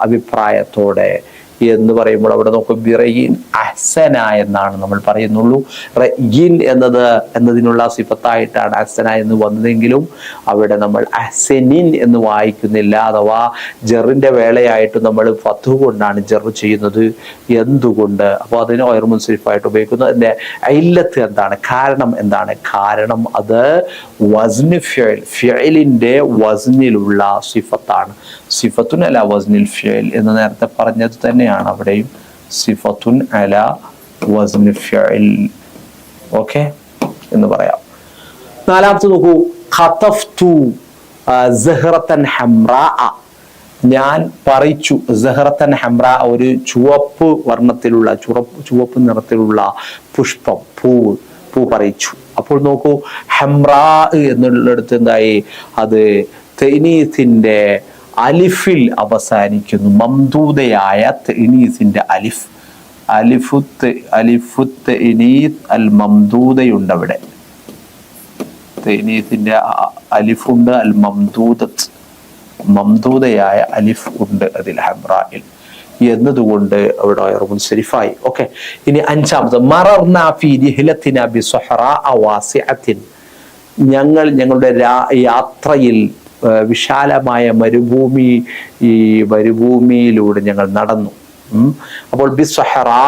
അഭിപ്രായത്തോടെ എന്ന് പറയുമ്പോൾ അവിടെ നോക്കും, ബിറഈൻ അഹ്സന എന്നാണ് നമ്മൾ പറയുന്നുള്ളൂ. റഈൻ എന്നതിനുള്ള സിഫത്തായിട്ടാണ് അഹ്സന എന്ന് വന്നതെങ്കിലും അവിടെ നമ്മൾ അഹ്സനിൻ എന്ന് വായിക്കുന്നില്ല. അഥവാ ജറിന്റെ വേളയായിട്ട് നമ്മൾ ഫത്ഹ് കൊണ്ടാണ് ജർ ചെയ്യുന്നത്. എന്തുകൊണ്ട്? അപ്പോൾ അതിന് ഗൈറു മുൻസരിഫായിട്ട് ഉപയോഗിക്കുന്നു. അതിന്റെ ഇല്ലത്ത് എന്താണ്? കാരണം എന്താണ്? കാരണം അത് വസ്ന് ഫിഅൽ, ഫിഅലിന്റെ വസ്നിലുള്ള സിഫത്താണ്. സിഫത്തുൻ അലാ വസ്നിൽ ഫിഅൽ എന്ന് നേരത്തെ പറഞ്ഞത് തന്നെയാണ് അവിടെയും, സിഫത്തുൻ അലാ വസ്നിൽ ഫിഅൽ. ഓക്കെ എന്ന് പറയാം. നാലാമത്തെ നോക്കൂ, ഖതഫ്തു സഹറത്തൻ ഹംറാ, ഞാൻ പറിച്ചു. സഹറത്തൻ ഹംറാ, ഒരു ചുവപ്പ് വർണ്ണത്തിലുള്ള, ചുവപ്പ് നിറത്തിലുള്ള പുഷ്പം, പൂ പറിച്ചു. അപ്പോൾ നോക്കൂ, ഹംറാ എന്നുള്ളിടത്ത് എന്തായി? അത് തനീസിന്റെ അലിഫിൽ അവസാനിക്കുന്നു. മംദൂദയായ തനീസിന്റെ അലിഫ്, അലിഫുത്ത് ഇനീസ് അൽ മംദൂദയുണ്ട് അവിടെ. തനീസിന്റെ അലിഫുണ്ട്, അൽ മംദൂദത്ത്, മംദൂദയായ അലിഫ് ഉണ്ട് അതിൽ, ഹംറായിൽ എന്നതുകൊണ്ട് അവിടെ ഗൈറു മുൻസരിഫായി. ഓക്കെ, ഇനി അഞ്ചാമത്, മറർനാ ഫീ റിഹ്ലത്തിനാ ബിസ്സഹറാ വാസിഅത്തിൻ, ഞങ്ങൾ ഞങ്ങളുടെ യാത്രയിൽ വിശാലമായ മരുഭൂമിയിലൂടെ ഞങ്ങൾ നടന്നു. അപ്പോൾ ബിസ്സഹറാ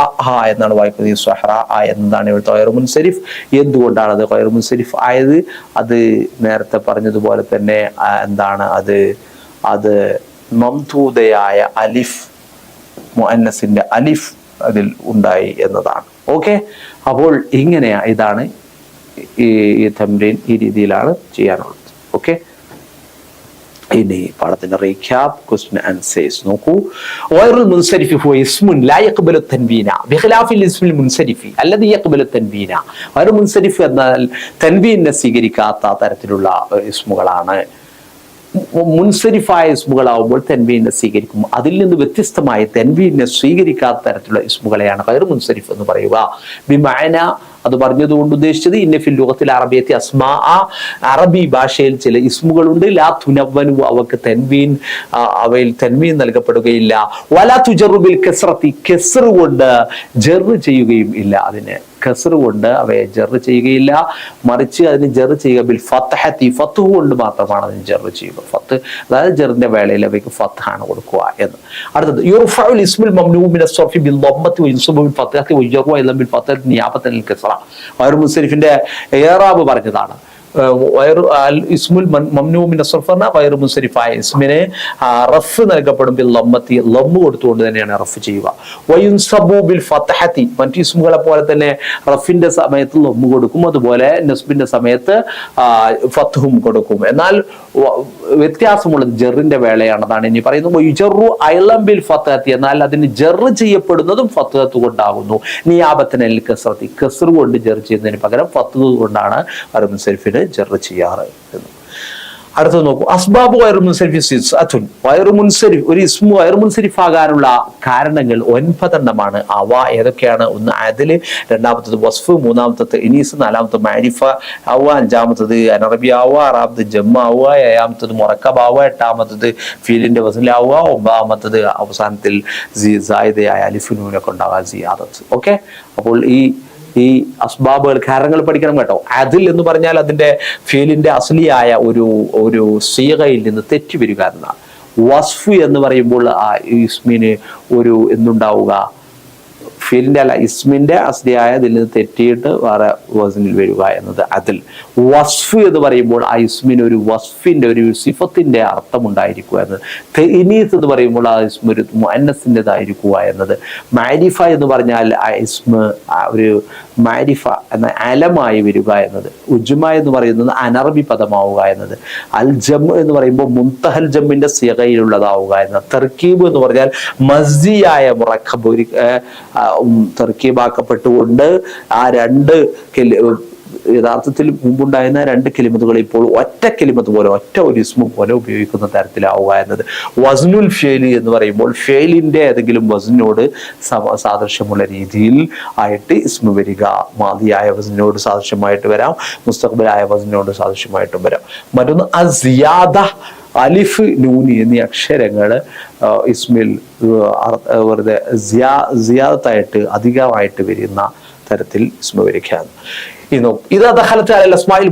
എന്നാണ് വായിക്കുന്നത്. ഈ സഹറാ എന്നതാണ് ഇവിടുത്തെ ഗൈറു മുൻസരിഫ്. എന്തുകൊണ്ടാണ് അത് ഗൈറു മുൻസരിഫ് ആയത്? അത് നേരത്തെ പറഞ്ഞതുപോലെ തന്നെ എന്താണ് അത് മംദൂദയായ അലിഫ്, മുഅന്നസിന്റെ അലിഫ് അതിൽ ഉണ്ടായി എന്നതാണ്. ഓക്കെ. അപ്പോൾ ഇതാണ് ഈ തംരീൻ ഈ രീതിയിലാണ് ചെയ്യാനുള്ളത്. ഓക്കെ. ഇനി പാഠത്തിന്റെ റീക്യാപ്പ്, ക്വസ്റ്റ്യൻ ആൻസേഴ്സ് നോക്കൂ. ഗൈറുൽ മുൻസരിഫ് ഹുവ ഇസ്മുൻ ലാ യഖ്ബലു തൻവീന ബിഖിലാഫിൽ ഇസ്മിൽ മുൻസരിഫി അല്ലദി യഖ്ബലു തൻവീന. ഗൈറുൽ മുൻസരിഫ് എന്നാൽ തൻവീനെ സ്വീകരിക്കാത്ത തരത്തിലുള്ള ഇസ്മുകളാണ്. മുൻസരിഫായ ഇസ്മുകളാവുമ്പോൾ തൻവീനെ സ്വീകരിക്കും. അതിൽ നിന്ന് വ്യത്യസ്തമായി തൻവീനെ സ്വീകരിക്കാത്ത തരത്തിലുള്ള ഇസ്മുകളെയാണ് ഗൈറു മുൻസരിഫ് എന്ന് പറയുക. ബിമഅന അത് പറഞ്ഞതുകൊണ്ട് ഉദ്ദേശിച്ചത് ഇന്ന ഫിൽ ലുഗത്തിൽ അറബിയത്തി അസ്മാ, അറബി ഭാഷയിൽ ചില ഇസ്മുകളുണ്ട്, ലാ തുനവ്വനു അവക്ക് അവയിൽ തൻവീൻ നൽകപ്പെടുകയില്ല, വലാ തുജറു ബിൽ കസ്റത്തി കസ്ർ കൊണ്ട് ജർ ചെയ്യുകയും ഇല്ല, അതിനെ കസ്ർ കൊണ്ട് അവയെ ജർ ചെയ്യുകയില്ല, മറിച്ച് അതിന് ജർ ചെയ്യുക ബിൽ ഫത്ഹത്തി ഫത്ഹ് കൊണ്ട് മാത്രമാണ് അതിന് ജർ ചെയ്യുക. ഫത്ത് അതായത് ജറിന്റെ വേളയിൽ അവയ്ക്ക് ഫത്ഹാണ് കൊടുക്കുക എന്ന്. അടുത്തത് യുർഫഉൽ ഇസ്മുൽ മംനൂ മിന സർഫി ബിൽ ദമ്മത്തി വയൻസുബു ബിൽ ഫത്ഹത്തി വയജറു അയ്ദൻ ബിൽ ഫത്ഹത്തി നിയാബത്തൻ ലിൽ കസ്റ. ഗൈറു മുൻസരിഫിന്റെ ഇറാബ് പറഞ്ഞതാണ്. ഇസ്മുൽ മംനൂ മിന സർഫ് എന്ന ഗൈറു മുൻസരിഫായ ഇസ്മിനെ റഫ് നൽകപ്പെടും ബിൽ ലമ്മത്തി ലമ്മ് കൊടുത്തുകൊണ്ട് തന്നെയാണ് റഫ് ചെയ്യുക. വയുൻസബു ബിൽ ഫത്ഹത്തി മറ്റു ഇസ്മുകളെ പോലെ തന്നെ റഫിന്റെ സമയത്ത് ലമ്മ് കൊടുക്കും, അതുപോലെ നസ്ബിന്റെ സമയത്ത് ഫത്ഹും കൊടുക്കും. എന്നാൽ വ്യത്യാസമുള്ളത് ജറിന്റെ വേളയാണ്. അതാണ് ഇനി പറയുന്നത് വയുജറു അയ്ളൻ ബിൽ ഫത്ഹത്തി, എന്നാൽ അതിന് ജർ ചെയ്യപ്പെടുന്നതും ഫത്ഹത്ത് കൊണ്ടാകുന്നു. നിയാബത്തൻ അൽ കസ്റത്തി കസ്ർ കൊണ്ട് ജർ ചെയ്യുന്നതിന് പകരം ഫത്ഹ് കൊണ്ടാണ് ഗൈറു മുൻസരിഫിന് ജർ ചെയ്യാറ് എന്ന്. അടുത്തത് നോക്കൂ. അസ്ബാബ് ഗൈറു മുൻസരിഫി സിത്അത്തുൻ. ഗൈറു മുൻസരിഫ് ഒരു ഇസ്മു ഗൈറു മുൻസരിഫ് ആകാനുള്ള കാരണങ്ങൾ 9 എണ്ണമാണ്. അവ ഏതൊക്കെയാണ്? ഒന്ന് അദല്, രണ്ടാമത്തത് വസ്ഫ്, മൂന്നാമത്തത് ഇനീസ്, നാലാമത്തത് മാരിഫ ആവുക, അഞ്ചാമത്തത് അനറബി ആവുക, ആറാമത്തത് ജമ്മ ആവുക, ഏഴാമത്തത് മുറക്കബ് ആവുക, എട്ടാമത്തത് ഫീലിന്റെ വസ്ലാവുക, ഒമ്പതാമത്തത് അവസാനത്തിൽ സായിദയായ അലിഫ് നൂനൊക്കെ ഉണ്ടാവുക സിയാദത്ത്. ഓക്കെ. അപ്പോൾ ഈ അസ്ബാബുകൾ കാരണങ്ങൾ പഠിക്കണം കേട്ടോ. അദിൽ എന്ന് പറഞ്ഞാൽ അതിന്റെ ഫീലിന്റെ അസ്ലിയായ ഒരു സീഗയിൽ നിന്ന് തെറ്റി വരിക എന്നാണ്. വസ്ഫ് എന്ന് പറയുമ്പോൾ ആ ഇസ്മിന് ഒരു എന്തുണ്ടാവുക, ഫീലിന്റെ അല്ല ഇസ്മിന്റെ അസ്ലിയായ ഇതിൽ നിന്ന് തെറ്റിയിട്ട് വേറെ വസ്നിൽ വരിക എന്നത് അതിൽ. വസ്ഫ് എന്ന് പറയുമ്പോൾ ആ ഇസ്മിന് ഒരു വസ്ഫിന്റെ ഒരു സിഫത്തിന്റെ അർത്ഥം ഉണ്ടായിരിക്കുക എന്നത്. തെനീസ് എന്ന് പറയുമ്പോൾ ആ ഇസ്മ ഒരു മുഅന്നസിൻ്റെതായിരിക്കുക എന്നത്. മാരിഫ എന്ന് പറഞ്ഞാൽ ആ ഇസ്മ ഒരു മാരിഫ എന്ന അലമായി വരിക എന്നത്. ഉജ്മ എന്ന് പറയുന്നത് അനറബി പദമാവുക എന്നത്. അൽ ജം എന്ന് പറയുമ്പോൾ മുൻതഹൽ ജമ്മിന്റെ സിഗയിലുള്ളതാവുക എന്നത്. തർക്കീബ് എന്ന് പറഞ്ഞാൽ മസ്ജിയായ മുറക്കബ് തർക്കീബാക്കപ്പെട്ടുകൊണ്ട് ആ രണ്ട് യഥാർത്ഥത്തിൽ മുമ്പുണ്ടായിരുന്ന 2 കലിമത്തുകൾ ഇപ്പോൾ ഒറ്റ കലിമത്ത് പോലെ ഒറ്റ ഒരു ഇസ്മു പോലെ ഉപയോഗിക്കുന്ന തരത്തിലാവുക എന്നത്. വസ്നുൽ ഫേലി എന്ന് പറയുമ്പോൾ ഫേലിന്റെ ഏതെങ്കിലും വസ്നോട് സാദൃശ്യമുള്ള രീതിയിൽ ആയിട്ട് ഇസ്മു വരിക. മാദിയായ വസ്നോട് സാദൃശ്യമായിട്ട് വരാം, മുസ്തഖ്ബലായ വസ്നോട് സാദൃശ്യമായിട്ടും വരാം. മറ്റൊന്ന് അസിയാദ, അലിഫ്, നൂനി എന്നീ അക്ഷരങ്ങൾ ഇസ്മിൽ വെറുതെ സിയാദത്തായിട്ട് അധികമായിട്ട് വരുന്ന തരത്തിൽ ഇസ്മ വരികയാണ്. ഇതാ ദഖലത്ത് അലൽ അസ്മാഇൽ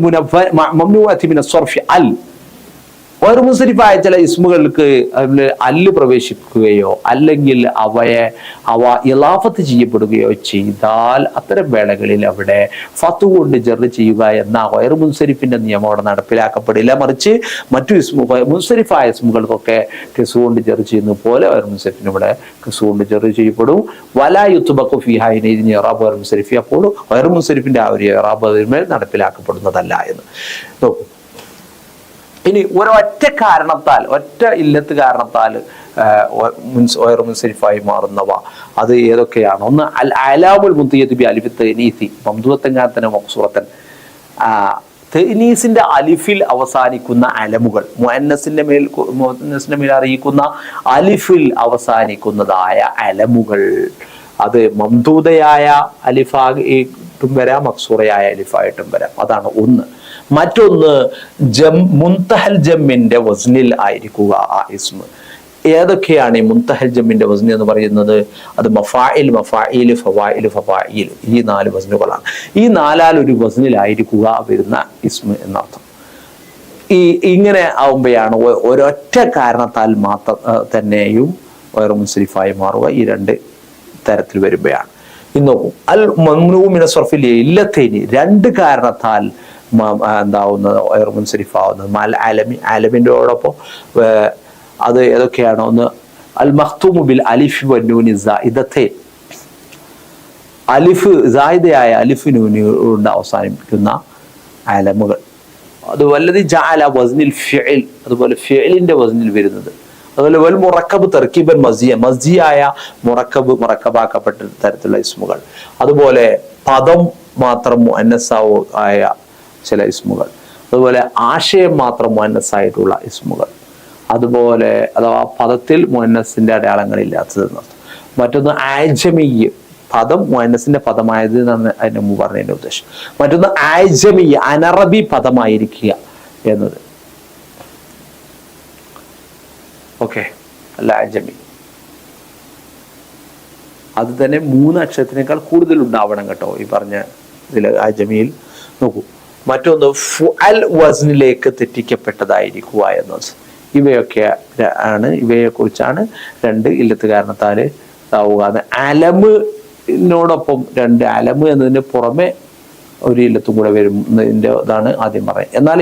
മംനൂഅത്തി മിന സർഫി അൽ. ഗൈറു മുൻസരിഫായ ചില ഇസ്മുകൾക്ക് അല്ല് പ്രവേശിക്കുകയോ അല്ലെങ്കിൽ അവ ഇലാഫത്ത് ചെയ്യപ്പെടുകയോ ചെയ്താൽ അത്തരം വേളകളിൽ അവിടെ ഫത്ത് കൊണ്ട് ജർ ചെയ്യുക എന്ന ഗൈറു മുൻസരിഫിന്റെ നിയമം അവിടെ നടപ്പിലാക്കപ്പെടില്ല. മറിച്ച് മറ്റു മുൻസരിഫായ ഇസ്മുകൾക്കൊക്കെ കെസ് കൊണ്ട് ജർ ചെയ്യുന്ന പോലെ ഗൈറു മുൻസരിഫിന് ഇവിടെ കെസ് കൊണ്ട് ജർ ചെയ്യപ്പെടും. വലാ യുത്ബഖു ഫീഹാ ഇറാബ് ഗൈറു മുൻസരിഫി. അപ്പോൾ ഗൈറു മുൻസരിഫിന്റെ ആ ഒരു ഇറാബ് അതിന്മേൽ നടപ്പിലാക്കപ്പെടുന്നതല്ല എന്ന് നോക്കൂ. ഇനി ഒരൊറ്റ കാരണത്താൽ, ഒറ്റ ഇല്ലത്ത് കാരണത്താൽ ഗൈറു മുൻസരിഫായി മാറുന്നവ അത് ഏതൊക്കെയാണ്? ഒന്ന് അൽ അലാമുൽ മുൻതിയത്ത് ബി അലിഫി തനീസി മംദൂദത്തൻ കാനത മഖ്സൂറത്തൻ. തനീസിന്റെ അലിഫിൽ അവസാനിക്കുന്ന അലമുകൾ, മുഅന്നസിന്റെ മേൽ അറിയിക്കുന്ന അലിഫിൽ അവസാനിക്കുന്നതായ അലമുകൾ അത് മംദൂദയായ അലിഫായിട്ടും വരാം, മഖ്സൂറയായ അലിഫായിട്ടും വരാം. അതാണ് ഒന്ന്. മറ്റൊന്ന് മുൻതഹൽ ജമ്മിന്റെ വസ്നിൽ ആയിരിക്കുക ആ ഇസ്മ. ഏതൊക്കെയാണ് ഈ മുൻതഹൽ ജമ്മിന്റെ വസ്നി എന്ന് പറയുന്നത്? അത് മഫാഇൽ, മഫാഇൽ, ഫവാഇൽ, ഫവാഇൽ, ഈ 4 വസ്നുകളാണ്. ഈ 4 ഒരു വസ്നിലായിരിക്കുക വരുന്ന ഇസ്മ എന്നർത്ഥം. ഇങ്ങനെ ആവുമ്പോഴാണ് ഒരൊറ്റ കാരണത്താൽ മാത്രം തന്നെയും ഗൈറു മുൻസരിഫായി മാറുക. ഈ 2 തരത്തിൽ വരുമ്പോഴാണ്. നോക്കൂ. അൽ മംനൂ മിന സർഫിൽ ഇല്ലത്തൈനി, 2 കാരണത്താൽ എന്താവുന്നത് ഗൈറു മുൻസരിഫ് ആവുന്നത്. മൽ അലമി, അലമിൻ്റെയോടൊപ്പം അത് ഏതൊക്കെയാണോ? ഒന്ന് അൽ മഖ്തൂമു ബിൽ അലിഫി വന്നൂനി സായിദത്തൈൻ, അലിഫ് സായിദയായ അലിഫ് നൂന് കൊണ്ട് അവസാനിപ്പിക്കുന്ന അലമുകൾ. അത് വല്ലതി ജഅല വസ്നിൽ ഫിഇൽ, അതുപോലെ ഫിഇലിന്റെ വസ്നിൽ വരുന്നത്. അതുപോലെ വൽ മുറക്കബ് തർക്കീബൻ മസ്ജിയായ മുറക്കബാക്കപ്പെട്ട തരത്തിലുള്ള ഇസ്മുകൾ. അതുപോലെ പദം മാത്രം മുഅന്നസാവോ ആയ ചില ഇസ്മുകൾ. അതുപോലെ ആശയം മാത്രം മുഅന്നസായിട്ടുള്ള ഇസ്മുകൾ. അതുപോലെ അഥവാ പദത്തിൽ മുഅന്നസിന്റെ അടയാളങ്ങളില്ലാത്തത്. മറ്റൊന്ന് ആജമി, പദം മുഅന്നസിന്റെ പദമായത് എന്നാണ് അതിന് മുമ്പ് പറഞ്ഞതിന്റെ ഉദ്ദേശം. മറ്റൊന്ന് ആജമി, അനറബി പദമായിരിക്കുക എന്നത്. ഓക്കെ, അല്ല ആജമി അത് തന്നെ 3 അക്ഷരത്തിനേക്കാൾ കൂടുതൽ ഉണ്ടാവണം കേട്ടോ ഈ പറഞ്ഞ ഇതിൽ ആജമിയിൽ. നോക്കൂ, മറ്റൊന്ന് ഫുഅൽ വസ്നിലേക്ക് തെറ്റിക്കപ്പെട്ടതായിരിക്കുക എന്നത്. ഇവയൊക്കെ ആണ്, ഇവയെ കുറിച്ചാണ് 2 ഇല്ലത്ത് കാരണത്താല് ആവുക. അലമിനോടൊപ്പം 2 അലമ് എന്നതിന് പുറമെ ഒരു ഇല്ലത്തും കൂടെ വരുന്നതിൻ്റെ ഇതാണ് ആദ്യം പറയുന്നത്. എന്നാൽ